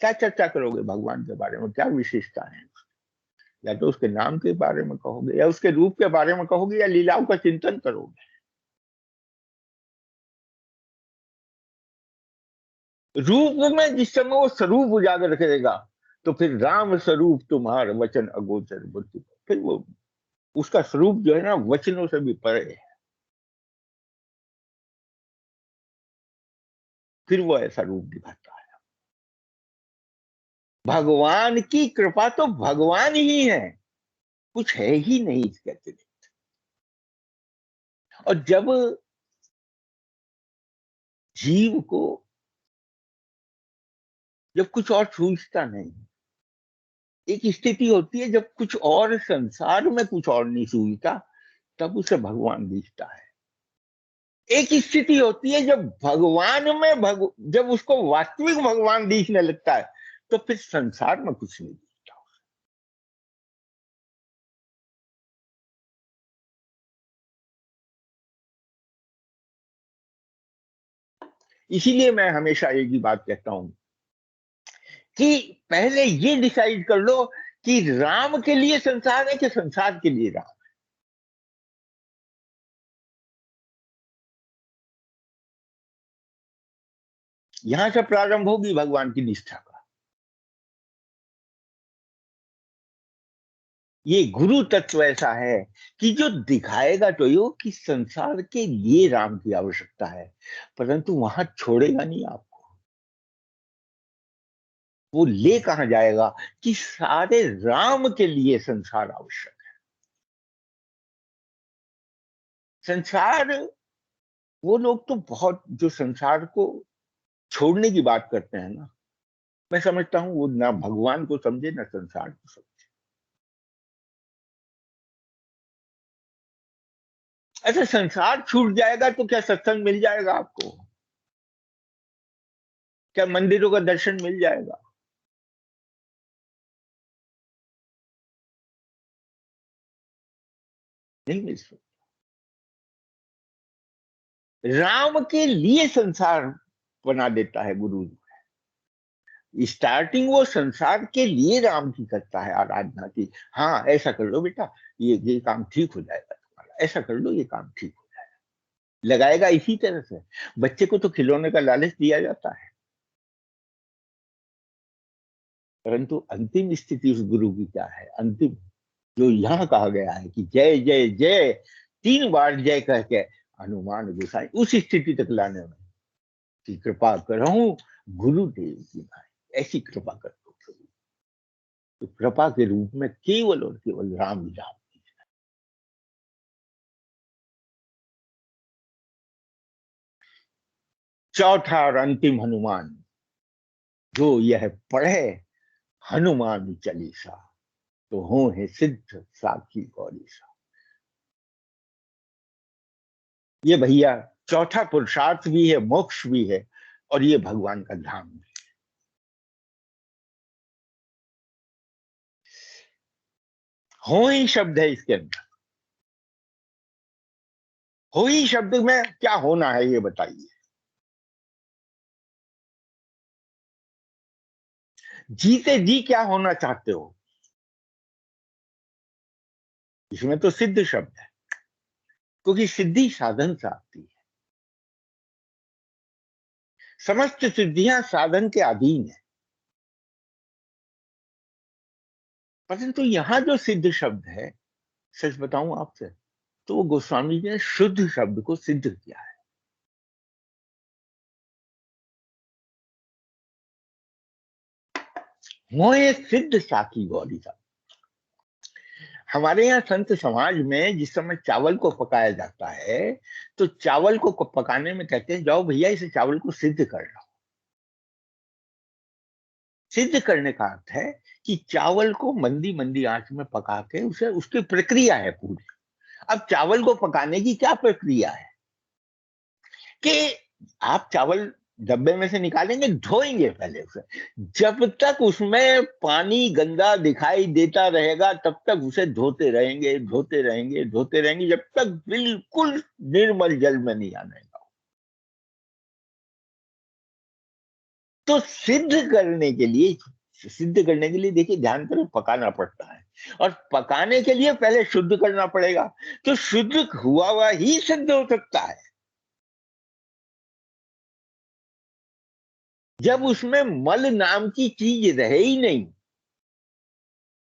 क्या चर्चा करोगे भगवान के बारे में? क्या विशेषता है? या तो उसके नाम के बारे में कहोगे, या उसके रूप के बारे में कहोगे, या लीलाओं का चिंतन करोगे। रूप में जिस समय वो स्वरूप उजागर करेगा, तो फिर राम स्वरूप तुम्हार वचन अगोचर बुद्धि, फिर वो उसका स्वरूप जो है ना, वचनों से भी परे है। फिर वो ऐसा रूप दिखाता है। भगवान की कृपा तो भगवान ही है, कुछ है ही नहीं इसके अतिरिक्त। और जब जीव को जब कुछ और सूझता नहीं, एक स्थिति होती है जब कुछ और संसार में कुछ और नहीं सूझता, तब उसे भगवान दिखता है। एक स्थिति होती है जब भगवान में जब उसको वास्तविक भगवान दिखने लगता है, तो फिर संसार में कुछ नहीं दिखता। इसीलिए मैं हमेशा एक ही बात कहता हूं कि पहले ये डिसाइड कर लो कि राम के लिए संसार है कि संसार के लिए राम। यहां से प्रारंभ होगी भगवान की निष्ठा का। ये गुरु तत्व ऐसा है कि जो दिखाएगा तो यो कि संसार के लिए राम की आवश्यकता है, परंतु वहां छोड़ेगा नहीं आपको। वो ले कहां जाएगा कि सारे राम के लिए संसार आवश्यक है। संसार, वो लोग तो बहुत जो संसार को छोड़ने की बात करते हैं ना, मैं समझता हूं वो ना भगवान को समझे ना संसार को समझे। अच्छा, संसार छूट जाएगा तो क्या सत्संग मिल जाएगा आपको? क्या मंदिरों का दर्शन मिल जाएगा? नहीं मिल सकता। राम के लिए संसार बना देता है गुरु। स्टार्टिंग वो संसार के लिए राम की करता है आराधना की। हाँ, ऐसा कर लो बेटा, ये काम ठीक हो जाएगा तुम्हारा, ऐसा कर लो ये काम ठीक हो जाएगा, लगाएगा इसी तरह से। बच्चे को तो खिलौने का लालच दिया जाता है, परंतु अंतिम स्थिति उस गुरु की क्या है? अंतिम जो यहाँ कहा गया है कि जय जय जय, 3 बार जय कह के हनुमान गोसाई उस स्थिति तक लाने में कि कृपा करहूं गुरुदेव की भाई, ऐसी कृपा कर दो प्रभु। तो कृपा के रूप में केवल और केवल राम ही राम। चौथा और अंतिम हनुमान, जो यह पढ़े हनुमान चालीसा, तो हो है सिद्ध साखी गौरीसा। ये भैया चौथा पुरुषार्थ भी है, मोक्ष भी है, और ये भगवान का धाम भी। हो ही शब्द है इसके अंदर। हो ही शब्द में क्या होना है ये बताइए। जीते जी क्या होना चाहते हो? इसमें तो सिद्ध शब्द है, क्योंकि सिद्धि साधन से आती है। समस्त सिद्धियां साधन के अधीन है। परंतु यहां जो सिद्ध शब्द है, सच बताऊं आपसे, तो वो गोस्वामी जी ने शुद्ध शब्द को सिद्ध किया है। मोहे सिद्ध साखी गौरी का। हमारे यहाँ संत समाज में जिस समय चावल को पकाया जाता है, तो चावल को पकाने में कहते हैं जाओ भैया इस चावल को सिद्ध कर लो। सिद्ध करने का अर्थ है कि चावल को मंदी मंदी आंच में पका के उसे, उसकी प्रक्रिया है पूरी। अब चावल को पकाने की क्या प्रक्रिया है कि आप चावल डब्बे में से निकालेंगे, धोएंगे पहले उसे। जब तक उसमें पानी गंदा दिखाई देता रहेगा तब तक उसे धोते रहेंगे, धोते रहेंगे, धोते रहेंगे, जब तक बिल्कुल निर्मल जल में नहीं आने का। तो सिद्ध करने के लिए देखिए ध्यान करें, पकाना पड़ता है, और पकाने के लिए पहले शुद्ध करना पड़ेगा। तो शुद्ध हुआ ही सिद्ध हो सकता है। जब उसमें मल नाम की चीज रहे ही नहीं,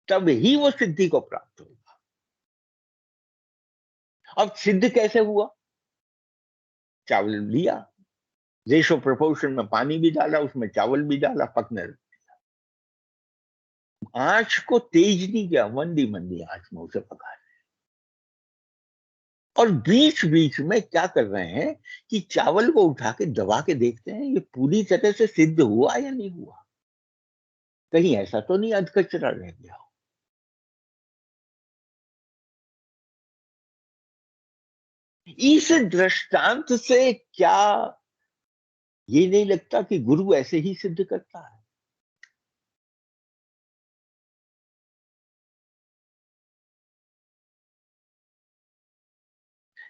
तब ही वो सिद्धि को प्राप्त होगा। अब सिद्ध कैसे हुआ? चावल लिया, रेशो प्रोपोर्शन में पानी भी डाला, उसमें चावल भी डाला, पकने लगा। आंच को तेज नहीं किया, मंदी मंदी आंच में उसे पका रहे। और बीच बीच में क्या कर रहे हैं कि चावल को उठा के दबा के देखते हैं ये पूरी तरह से सिद्ध हुआ या नहीं हुआ, कहीं ऐसा तो नहीं अधकचरा रह गया। इस दृष्टांत से क्या ये नहीं लगता कि गुरु ऐसे ही सिद्ध करता है?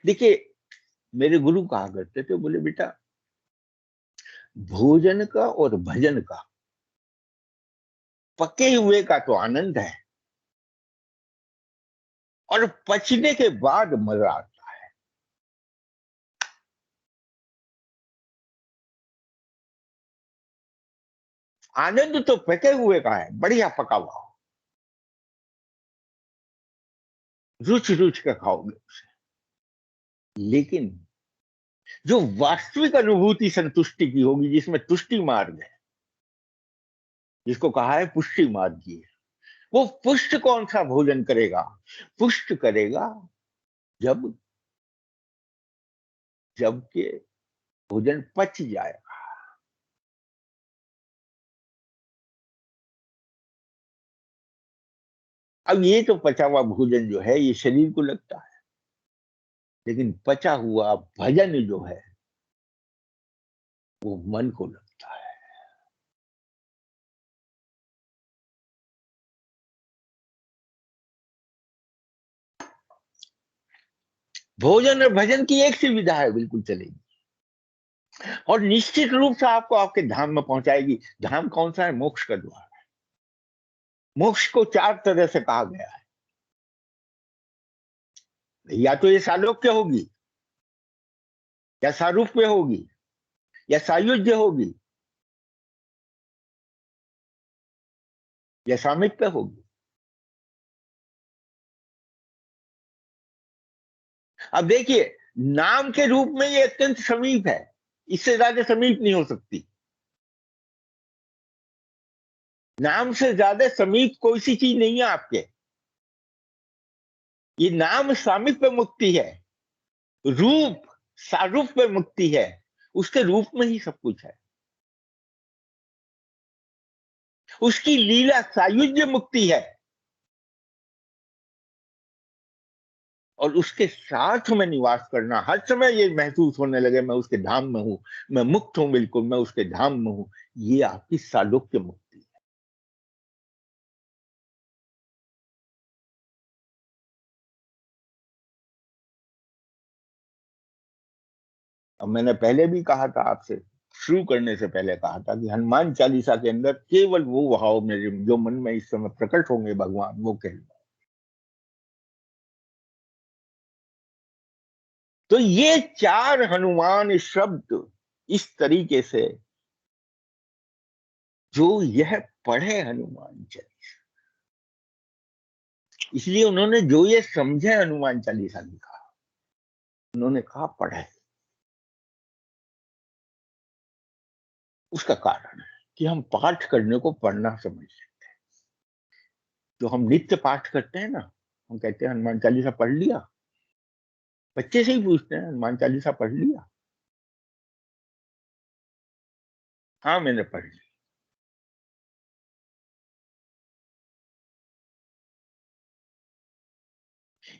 देखिए, मेरे गुरु कहा करते थे, बोले बेटा भोजन का और भजन का, पके हुए का तो आनंद है और पचने के बाद मजा आता है। आनंद तो पके हुए का है, बढ़िया पका हुआ हो, रुच रुच के खाओगे उसे। लेकिन जो वास्तविक अनुभूति संतुष्टि की होगी, जिसमें तुष्टि मार्ग है, जिसको कहा है पुष्टि मार्ग की, वो पुष्ट कौन सा भोजन करेगा? पुष्ट करेगा जब जब के भोजन पच जाएगा। अब ये तो पचा हुआ भोजन जो है ये शरीर को लगता है, लेकिन पचा हुआ भजन जो है वो मन को लगता है। भोजन और भजन की एक सी विधा है, बिल्कुल चलेगी और निश्चित रूप से आपको आपके धाम में पहुंचाएगी। धाम कौन सा है? मोक्ष का द्वार। मोक्ष को चार तरह से कहा गया है। या तो ये सालोक्य होगी, या सारूप्य होगी, या सायुज्य होगी, या सामिप्य होगी। अब देखिए, नाम के रूप में ये अत्यंत समीप है, इससे ज्यादा समीप नहीं हो सकती। नाम से ज्यादा समीप कोई सी चीज नहीं है आपके। ये नाम सामीप्य मुक्ति है, रूप सारूप्य मुक्ति है, उसके रूप में ही सब कुछ है। उसकी लीला सायुज्य मुक्ति है, और उसके साथ में निवास करना, हर समय ये महसूस होने लगे मैं उसके धाम में हूं, मैं मुक्त हूं, बिल्कुल मैं उसके धाम में हूं, ये आपकी सालोक्य मुक्ति है। अब मैंने पहले भी कहा था आपसे, शुरू करने से पहले कहा था कि हनुमान चालीसा के अंदर केवल वो भाव मेरे जो मन में इस समय प्रकट होंगे भगवान वो कह। तो ये चार हनुमान शब्द इस तरीके से, जो यह पढ़े हनुमान चालीसा, इसलिए उन्होंने जो ये समझे हनुमान चालीसा लिखा, उन्होंने कहा पढ़े। उसका कारण है कि हम पाठ करने को पढ़ना समझते हैं। जो हम नित्य पाठ करते हैं ना, हम कहते हैं हनुमान चालीसा पढ़ लिया, बच्चे से ही पूछते हैं हनुमान चालीसा पढ़ लिया? हाँ मैंने पढ़ ली।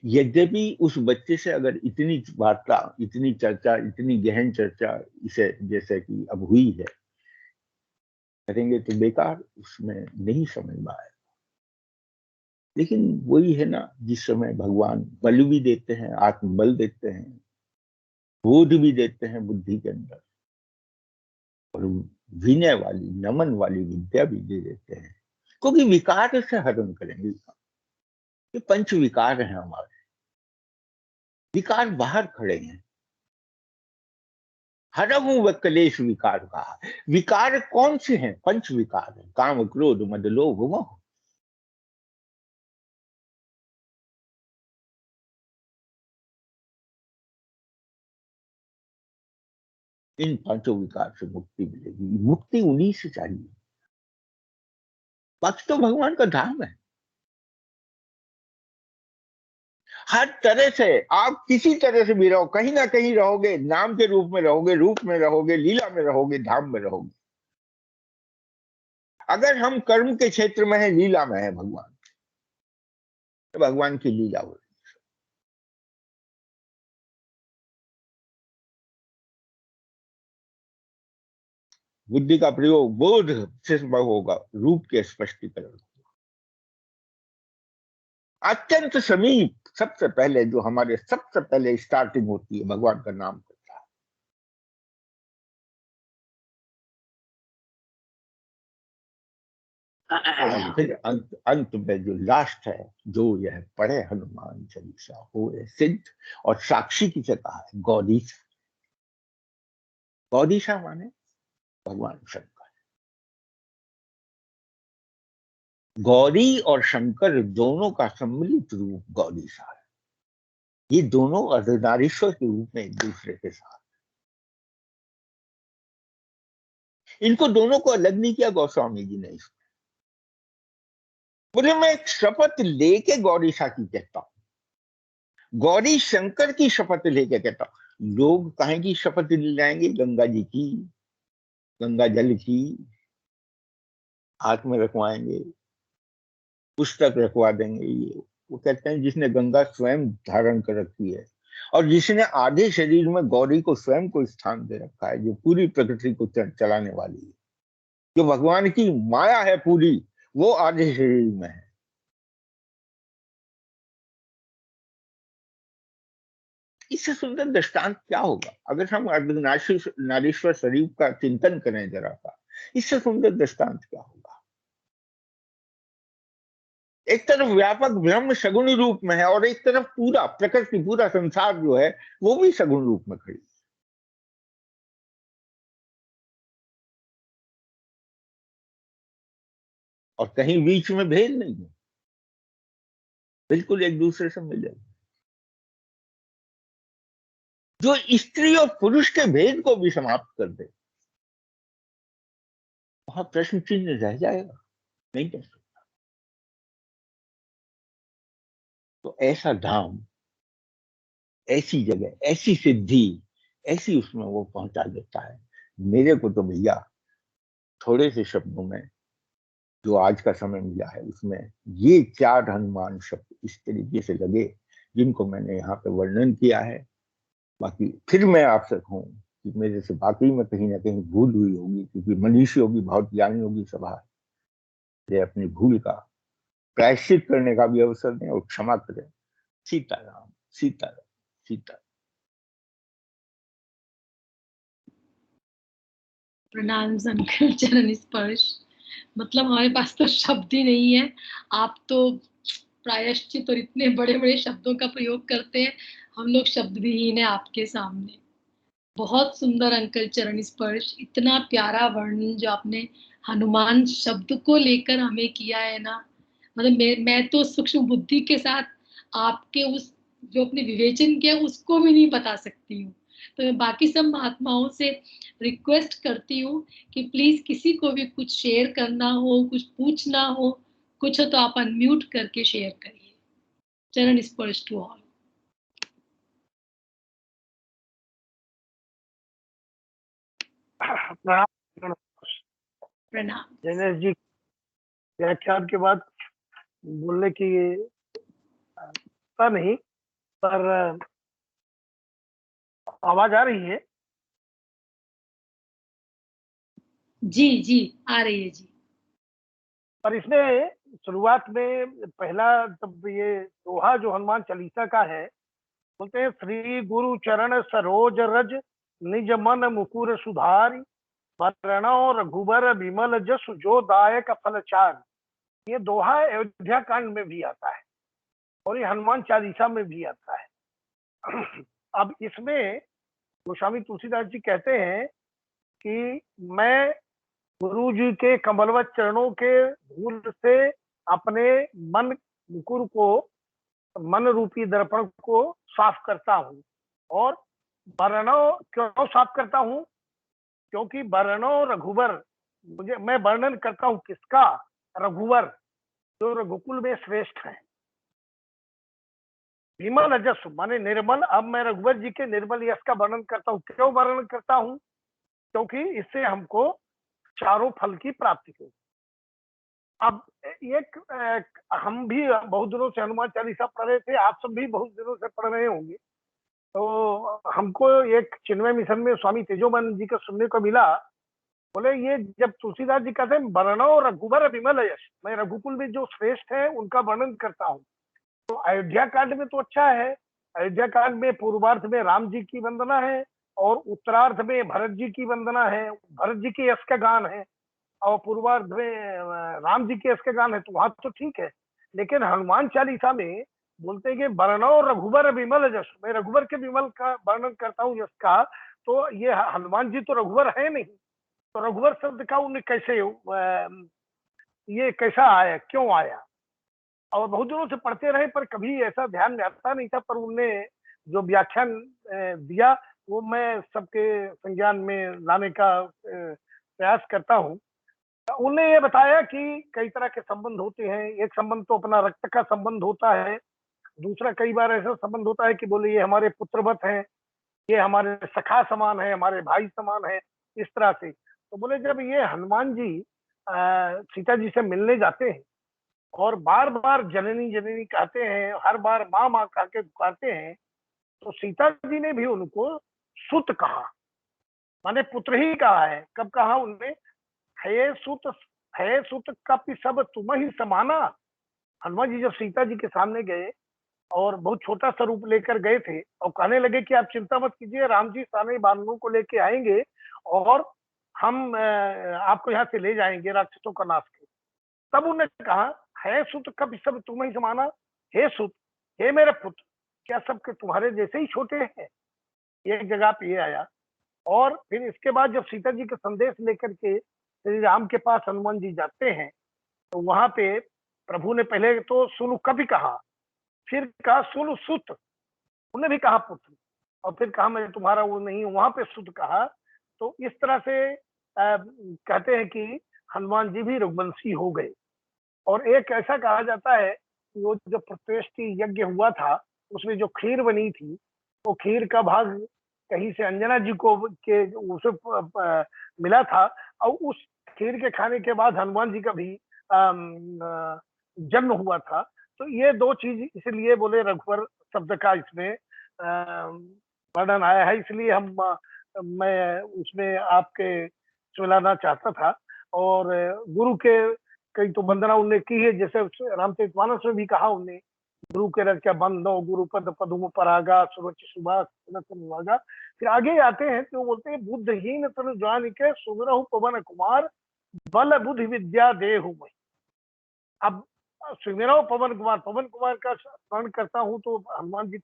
यद्यपि उस बच्चे से अगर इतनी वार्ता, इतनी चर्चा, इतनी गहन चर्चा इसे जैसे कि अब हुई है, करेंगे तो बेकार, उसमें नहीं समझ में आए। लेकिन वही है ना, जिस समय भगवान बल भी देते हैं, आत्मबल देते हैं, बोध भी देते हैं बुद्धि के अंदर, और विनय वाली, नमन वाली विद्या भी दे देते हैं, क्योंकि विकार से हरण करेंगे। ये पंच विकार हैं हमारे, विकार बाहर खड़े हैं। हरहु व कलेश विकार कहा। विकार कौन से हैं? पंच विकार है, काम क्रोध मद लोभ मोह। इन पांचों विकार से मुक्ति मिलेगी। मुक्ति उन्हीं से चाहिए। बाकी तो भगवान का धाम है। हर तरह से आप किसी तरह से भी रहो, कहीं ना कहीं रहोगे, नाम के रूप में रहोगे, रूप में रहोगे, लीला में रहोगे, धाम में रहोगे। अगर हम कर्म के क्षेत्र में है, लीला में है भगवान, तो भगवान की लीला हो। बुद्धि का प्रयोग बोध से होगा, रूप के स्पष्टीकरण। अत्यंत समीप, सबसे पहले जो हमारे सबसे पहले स्टार्टिंग होती है, भगवान का नाम करता है। और फिर अंत में जो लास्ट है, जो यह पढ़े हनुमान चालीसा हो सिद्ध। और साक्षी किसे कहा है? गौरीशा। गौरीशा माने भगवान शंकर। गौरी और शंकर दोनों का सम्मिलित रूप गौरीशा है। ये दोनों अर्धनारीश्वर के रूप में एक दूसरे के साथ। इनको दोनों को अलग नहीं किया गोस्वामी जी ने। इसमें बोले मैं एक शपथ लेके गौरीशा की कहता हूं, गौरी शंकर की शपथ लेके कहता हूं। लोग कहें की शपथ दिलाएंगे? गंगा जी की, गंगा जल की, हाथ में रखवाएंगे, पुस्तक रखवा देंगे। ये वो कहते हैं जिसने गंगा स्वयं धारण कर रखी है, और जिसने आधे शरीर में गौरी को स्वयं को स्थान दे रखा है, जो पूरी प्रकृति को चलाने वाली है, जो भगवान की माया है पूरी, वो आधे शरीर में है। इससे सुंदर दृष्टांत क्या होगा? अगर हम अर्धनारीश्वर स्वरूप का चिंतन करें जरा सा, इससे सुंदर दृष्टांत क्या होगा? एक तरफ व्यापक ब्रह्म सगुण रूप में है, और एक तरफ पूरा प्रकृति, पूरा संसार जो है वो भी सगुण रूप में खड़ी है। और कहीं बीच में भेद नहीं है, बिल्कुल एक दूसरे से मिले। जो स्त्री और पुरुष के भेद को भी समाप्त कर दे, वहां प्रश्न चिन्ह रह जाएगा, नहीं कर सकता। तो ऐसा धाम, ऐसी जगह, ऐसी सिद्धि, ऐसी उसमें वो पहुंचा देता है। मेरे को तो भैया थोड़े से शब्दों में जो आज का समय मिला है, उसमें ये 4 हनुमान शब्द इस तरीके से लगे जिनको मैंने यहाँ पे वर्णन किया है। बाकी फिर मैं आपसे कहूँ कि मेरे से बाकी में कहीं ना कहीं भूल हुई होगी, क्योंकि मनीषी होगी, बहुत ज्ञानी होगी सभा, ये अपनी भूल का प्रायश्चित करने का भी अवसर दें और क्षमा करें। सीताराम, सीताराम, सीताराम। प्रणाम शंकर चरण स्पर्श। मतलब हमारे पास तो शब्द ही नहीं है। आप तो प्रायश्चित और इतने बड़े बड़े शब्दों का प्रयोग करते हैं, हम लोग शब्द विहीन है आपके सामने। बहुत सुंदर अंकल चरण स्पर्श, इतना प्यारा वर्णन जो आपने हनुमान शब्द को लेकर हमें किया है ना। मतलब मैं तो सूक्ष्म बुद्धि के साथ आपके उस जो आपने विवेचन किया उसको भी नहीं बता सकती हूँ। तो मैं बाकी सब महात्माओं से रिक्वेस्ट करती हूँ कि प्लीज किसी को भी कुछ शेयर करना हो, कुछ पूछना हो, कुछ हो तो आप अनम्यूट करके शेयर करिए। चरण स्पर्श टू ऑल। प्रणाम। प्रणाम। दिनेश जी व्याख्यान के बाद बोलने की नहीं, पर आवाज आ रही है? जी जी आ रही है जी। पर इसमें शुरुआत में पहला जब ये दोहा जो हनुमान चालीसा का है, बोलते हैं श्री गुरु चरण सरोज रज निज मन मुकुर सुधारी वरणो रघुबर विमल जस जो दायक फलचार। ये दोहा अयोध्या कांड में भी आता है और ये हनुमान चालीसा में भी आता है। अब इसमें गोस्वामी तुलसीदास जी कहते हैं कि मैं गुरु जी के कमलवत चरणों के धूल से अपने मन मुकुर को, मन रूपी दर्पण को साफ करता हूँ। और वर्णो क्यों साफ करता हूँ? क्योंकि वर्णो रघुबर, मुझे मैं वर्णन करता हूँ किसका? रघुवर जो रघुकुल में श्रेष्ठ है। विमल अजस माने निर्मल। अब मैं रघुवर जी के निर्मल यश का वर्णन करता हूँ। क्यों वर्णन करता हूँ? क्योंकि इससे हमको चारों फल की प्राप्ति हो। अब एक हम भी बहुत दिनों से हनुमान चालीसा पढ़ रहे थे, आप सब भी बहुत दिनों से पढ़ रहे होंगे। तो हमको एक चिन्मय मिशन में स्वामी तेजोमन जी का सुनने को मिला। बोले ये जब तुलसीदास जी कहते हैं वर्णो रघुवर विमल यश, मैं रघुकुल में जो श्रेष्ठ है उनका वर्णन करता हूँ। तो अयोध्या कांड में तो अच्छा है। अयोध्या कांड में पूर्वार्ध में राम जी की वंदना है और उत्तरार्ध में भरत जी की वंदना है, भरत जी के यश का गान है, और पूर्वार्ध में राम जी के यश का गान है। तो वहां तो ठीक है, लेकिन हनुमान चालीसा में बोलते हैं कि वर्णो रघुवर विमल यश, मैं रघुवर के विमल का वर्णन करता हूँ यश का। तो ये हनुमान जी तो रघुवर है नहीं, तो रघुवर शब्द का उन्हें कैसे ये कैसा आया, क्यों आया? और बहुत दिनों से पढ़ते रहे पर कभी ऐसा ध्यान में आता नहीं था। पर उनने जो व्याख्यान दिया वो मैं सबके संज्ञान में लाने का प्रयास करता हूँ। उन्होंने ये बताया कि कई तरह के संबंध होते हैं। एक संबंध तो अपना रक्त का संबंध होता है, दूसरा कई बार ऐसा संबंध होता है कि बोले ये हमारे पुत्रवत हैं, ये हमारे सखा समान है, हमारे भाई समान है, इस तरह से। तो बोले जब ये हनुमान जी सीता जी से मिलने जाते हैं और बार बार जननी जननी कहते हैं, हर बार माँ माँ कह के पुकारते हैं, तो सीता जी ने भी उनको सुत कहा, माने पुत्र ही कहा है। कब कहा उनने? है सुत कपि सब तुम ही समाना। हनुमान जी जब सीता जी के सामने गए और बहुत छोटा सा रूप लेकर गए थे और कहने लगे कि आप चिंता मत कीजिए, राम जी सारे बानरों को लेके आएंगे और हम आपको यहाँ से ले जाएंगे राक्षसों का नाश के। तब उन्होंने कहा है सुत कब सब तुम ही समाना, हे सुत, हे मेरे पुत्र, क्या सबके तुम्हारे जैसे ही छोटे हैं? एक जगह पे ये आया। और फिर इसके बाद जब सीता जी का संदेश लेकर के श्री राम के पास हनुमान जी जाते हैं, तो वहां पे प्रभु ने पहले तो सुनु कभी कहा, फिर कहा सुनु सुत, उन्हें भी कहा पुत्र, और फिर कहा मैं तुम्हारा वो नहीं हूं, वहां पे सुत कहा। तो इस तरह से कहते हैं कि हनुमान जी भी रघुवंशी हो गए। और एक ऐसा कहा जाता है कि वो जो प्रतिष्ठि यज्ञ हुआ था उसमें जो खीर बनी थी, वो खीर का भाग कहीं से अंजना जी को के उसे मिला था, और उस खीर के खाने के बाद हनुमान जी का भी जन्म हुआ था। तो ये दो चीज इसलिए बोले रघुवर शब्द का इसमें वर्णन आया है, इसलिए मैं उसमें आपके सुलाना चाहता था। और गुरु के कई तो वंदना उनने की है, जैसे रामचरितमानस में भी कहा उनने, गुरु के रज क्या बंदो गुरु पद पदुम परागा सुरच सुभाष सुभागा। फिर आगे आते हैं तो बोलते हैं बुद्धहीन तनु जान के सुमिरहु पवन कुमार बल बुद्धि विद्या देहु मैं। अब सुमिरहु पवन कुमार, पवन कुमार का स्मरण करता हूँ तो हनुमान जी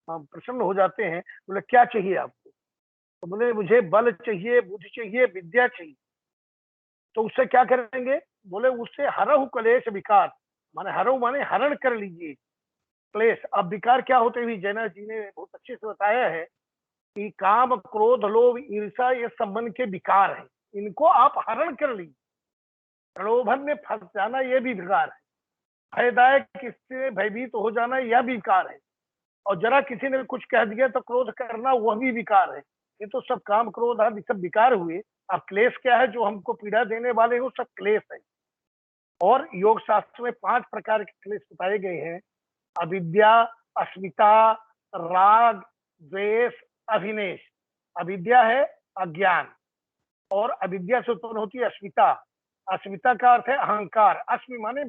प्रसन्न हो जाते हैं। बोले क्या चाहिए आपको? तो बोले मुझे बल चाहिए, बुद्धि चाहिए, विद्या चाहिए। तो उससे क्या करेंगे? बोले उससे हरहु कलेश विकार, माने हरहु माने हरण कर लीजिए क्लेश। अब विकार क्या होते हैं? जैना जी ने बहुत अच्छे से बताया है कि काम क्रोध लोभ ईर्षा ये संबंध के विकार हैं, इनको आप हरण कर लीजिए। प्रलोभन में फंस जाना ये भी विकार है, भयदायक इससे भयभीत हो जाना यह भी विकार है, और जरा किसी ने कुछ कह दिया तो क्रोध करना वह भी विकार है। ये तो सब काम क्रोध आदि सब विकार हुए। अब क्लेश क्या है? जो हमको पीड़ा देने वाले हैं वो सब क्लेश है। और योग शास्त्र में 5 प्रकार के क्लेश बताए गए हैं: अविद्या, अस्मिता, राग, द्वेष, अभिनेश। अविद्या है अज्ञान, और अविद्या से उत्पन्न होती है अस्मिता। अस्मिता का अर्थ है अहंकार, अस्मि माने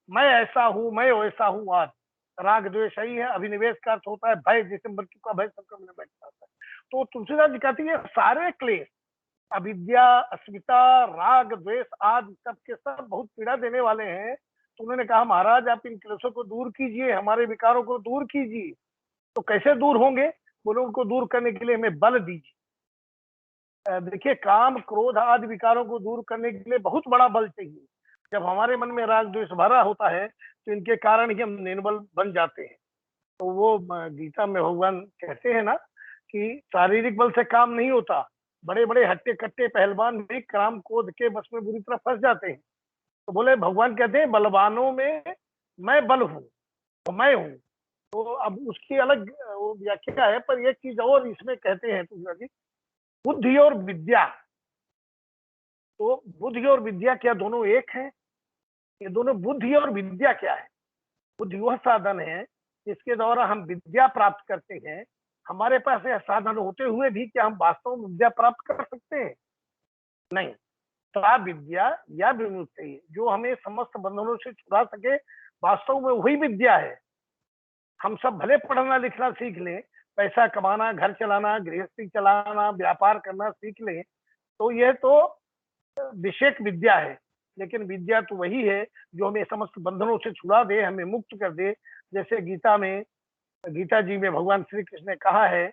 मैं ऐसा हूं, मैं वैसा हूं आज। राग द्वेष ही है। अभिनिवेश का अर्थ होता है भय, जैसे मृत्यु का भय सबका मन में बैठता है। तो तुलसीदास जी कहती है सारे क्लेश, अविद्या, अस्मिता, राग द्वेष आदि सब के सब बहुत पीड़ा देने वाले हैं। तो उन्होंने कहा महाराज आप इन क्लेशों को दूर कीजिए, हमारे विकारों को दूर कीजिए। तो कैसे दूर होंगे? बोले उनको दूर करने के लिए हमें बल दीजिए। देखिए काम क्रोध आदि विकारों को दूर करने के लिए बहुत बड़ा बल चाहिए। जब हमारे मन में राग द्वेष भरा होता है तो इनके कारण ही हम निर्बल बन जाते हैं। तो वो गीता में भगवान कहते हैं ना कि शारीरिक बल से काम नहीं होता, बड़े बड़े हट्टे कट्टे पहलवान भी काम क्रोध के बस में बुरी तरह फंस जाते हैं। तो बोले भगवान कहते हैं बलवानों में मैं बल हूँ, तो मैं हूँ। तो अब उसकी अलग व्याख्या है, पर एक चीज और इसमें कहते हैं तुलसी जी, बुद्धि और विद्या। तो बुद्धि और विद्या क्या दोनों एक है? ये दोनों, बुद्धि और विद्या क्या है? बुद्धि वह साधन है जिसके द्वारा हम विद्या प्राप्त करते हैं। हमारे पास यह साधन होते हुए भी क्या हम वास्तव में विद्या प्राप्त कर सकते हैं? नहीं। सा विद्या या विमुक्ति, जो हमें समस्त बंधनों से छुड़ा सके, वास्तव में वही विद्या है। हम सब भले पढ़ना लिखना सीख लें, पैसा कमाना, घर चलाना, गृहस्थी चलाना, व्यापार करना सीख लें, तो यह तो विषयक विद्या है। लेकिन विद्या तो वही है जो हमें समस्त बंधनों से छुड़ा दे, हमें मुक्त कर दे। जैसे गीता जी में भगवान श्री कृष्ण ने कहा है,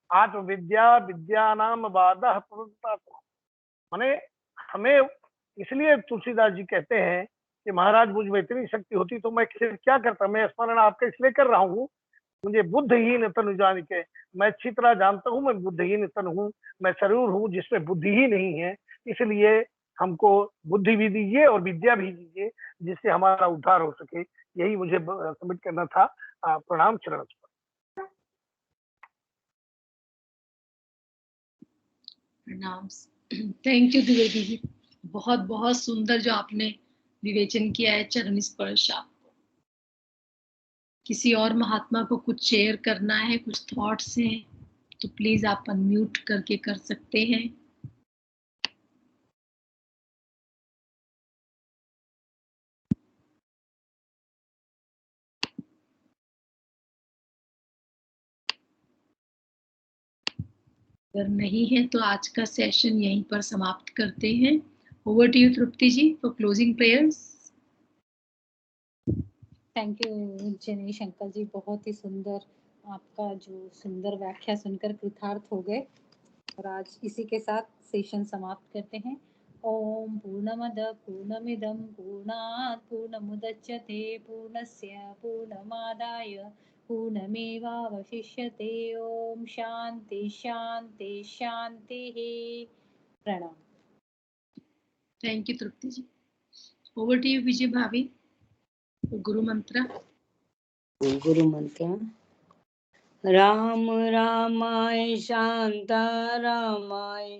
आत्मविद्या विद्या नाम वादः पुरुषार्थः। माने हमें, इसलिए तुलसीदास जी कहते हैं कि महाराज मुझ में इतनी शक्ति होती तो मैं क्या करता। मैं स्मरण आपका इसलिए कर रहा हूँ, मुझे बुद्धहीन तनु जान के, मैं अच्छी तरह जानता हूँ मैं बुद्धहीन तन हूँ, मैं शरीर हूँ जिसमें बुद्धि ही नहीं है। इसलिए हमको बुद्धि भी दीजिए और विद्या भी दीजिए, जिससे हमारा उद्धार हो सके। यही मुझे सबमिट करना था। प्रणाम चरण। प्रणाम। थैंक यू द्विवेदी जी, बहुत बहुत सुंदर जो आपने विवेचन किया है चरण स्पर्श। आपको किसी और महात्मा को कुछ शेयर करना है, कुछ थॉट्स हैं, तो प्लीज आप अनम्यूट करके कर सकते हैं। अगर नहीं है तो आज का सेशन यहीं पर समाप्त करते हैं। Over to you Tripti ji for closing prayers. Thank you Jinesh uncle ji, बहुत ही सुंदर, आपका जो सुंदर व्याख्या सुनकर कृतार्थ हो गए। और आज इसी के साथ सेशन समाप्त करते हैं। ओम पूर्णमद पूर्णमिदं पूर्णात् पूर्णमुदच्यते पूर्णस्य पूर्णमादाय पूर्णमेवावशिष्यते। ओम शांति शांति शांति। प्रणाम। Thank you Tripti ji. Over to you Vijay भाभी, गुरु मंत्र। गुरु मंत्र। राम रामाय शांता रामाय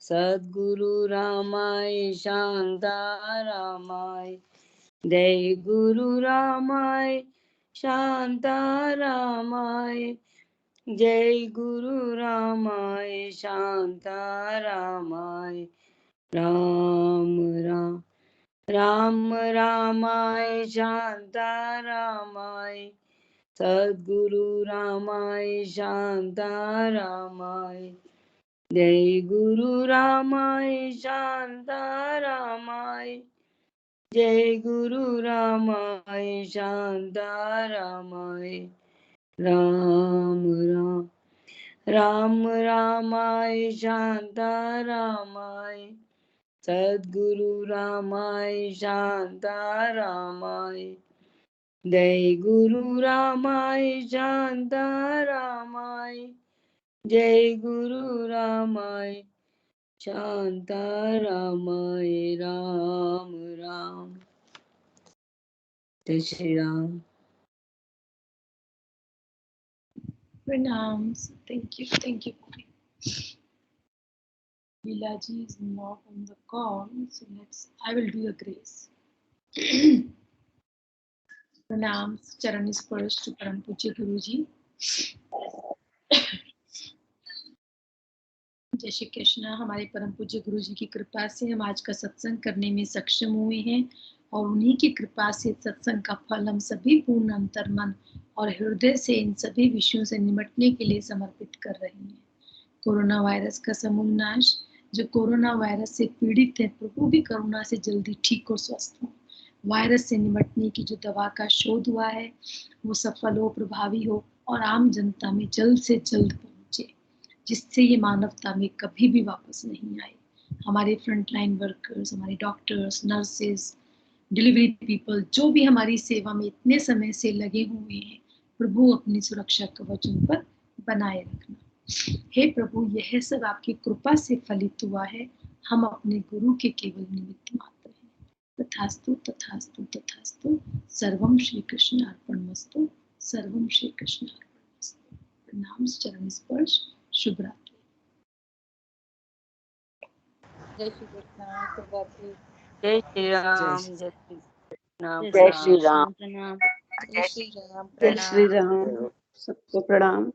सद्गुरु रामाय शांता रामाय जय गुरु रामाय शांता रामाय जय गुरु रामाय शांता रामाय राम राम राम रामाय शांता रामाय सद्गुरु रामाय शांता रामाय जय गुरु रामाय शांता रामाय जय गुरु रामाय शांता रामाय राम राम राम रामाय शांता रामाय सद्गुरु रामाय शांता रामाय जय गुरु रामाय शांता रामाय जय गुरु रामाय शांता रामाय राम राम। जय श्री राम। प्रणाम। Thank you. Vilaji is not on the call, so I will do a grace. प्रणाम चरण स्पर्श टू परम पूज्य गुरु जी। जय श्री कृष्ण। हमारे परम पूज्य गुरु जी की कृपा से हम आज का सत्संग करने में सक्षम हुए हैं और उन्हीं की कृपा से सत्संग का फल हम सभी पूर्ण अंतर्मन और हृदय से इन सभी विषयों से निपटने के लिए समर्पित कर रहे हैं। कोरोना वायरस का समूल नाश, जो कोरोना वायरस से पीड़ित है, प्रभु भी करुणा से जल्दी ठीक और स्वस्थ हो। वायरस से निपटने की जो दवा का शोध हुआ है वो सफल हो, प्रभावी हो और आम जनता में जल्द से जल्द पहुंचे, जिससे ये मानवता में कभी भी वापस नहीं आए। हमारे फ्रंटलाइन वर्कर्स, हमारे डॉक्टर्स, नर्सेस, डिलीवरी पीपल, जो भी हमारी सेवा में इतने समय से लगे हुए हैं, प्रभु अपनी सुरक्षा कवच उन पर बनाए रखना। हे प्रभु, यह सब आपकी कृपा से फलित हुआ है। हम अपने गुरु के केवल निमित्त मात्र हैं। तथास्तु तथास्तु तथास्तु। सर्वम श्री कृष्ण अर्पणमस्तु। सर्वम श्री कृष्ण अर्पणमस्तु। प्रणाम, चरण स्पर्श, शुभ रात्रि। जय श्री कृष्ण, शुभ रात्रि। जय श्री राम, जय श्री राम, जय श्री राम, प्रणाम। जय श्री राम, जय श्री प्रणाम। राम, सबको प्रणाम।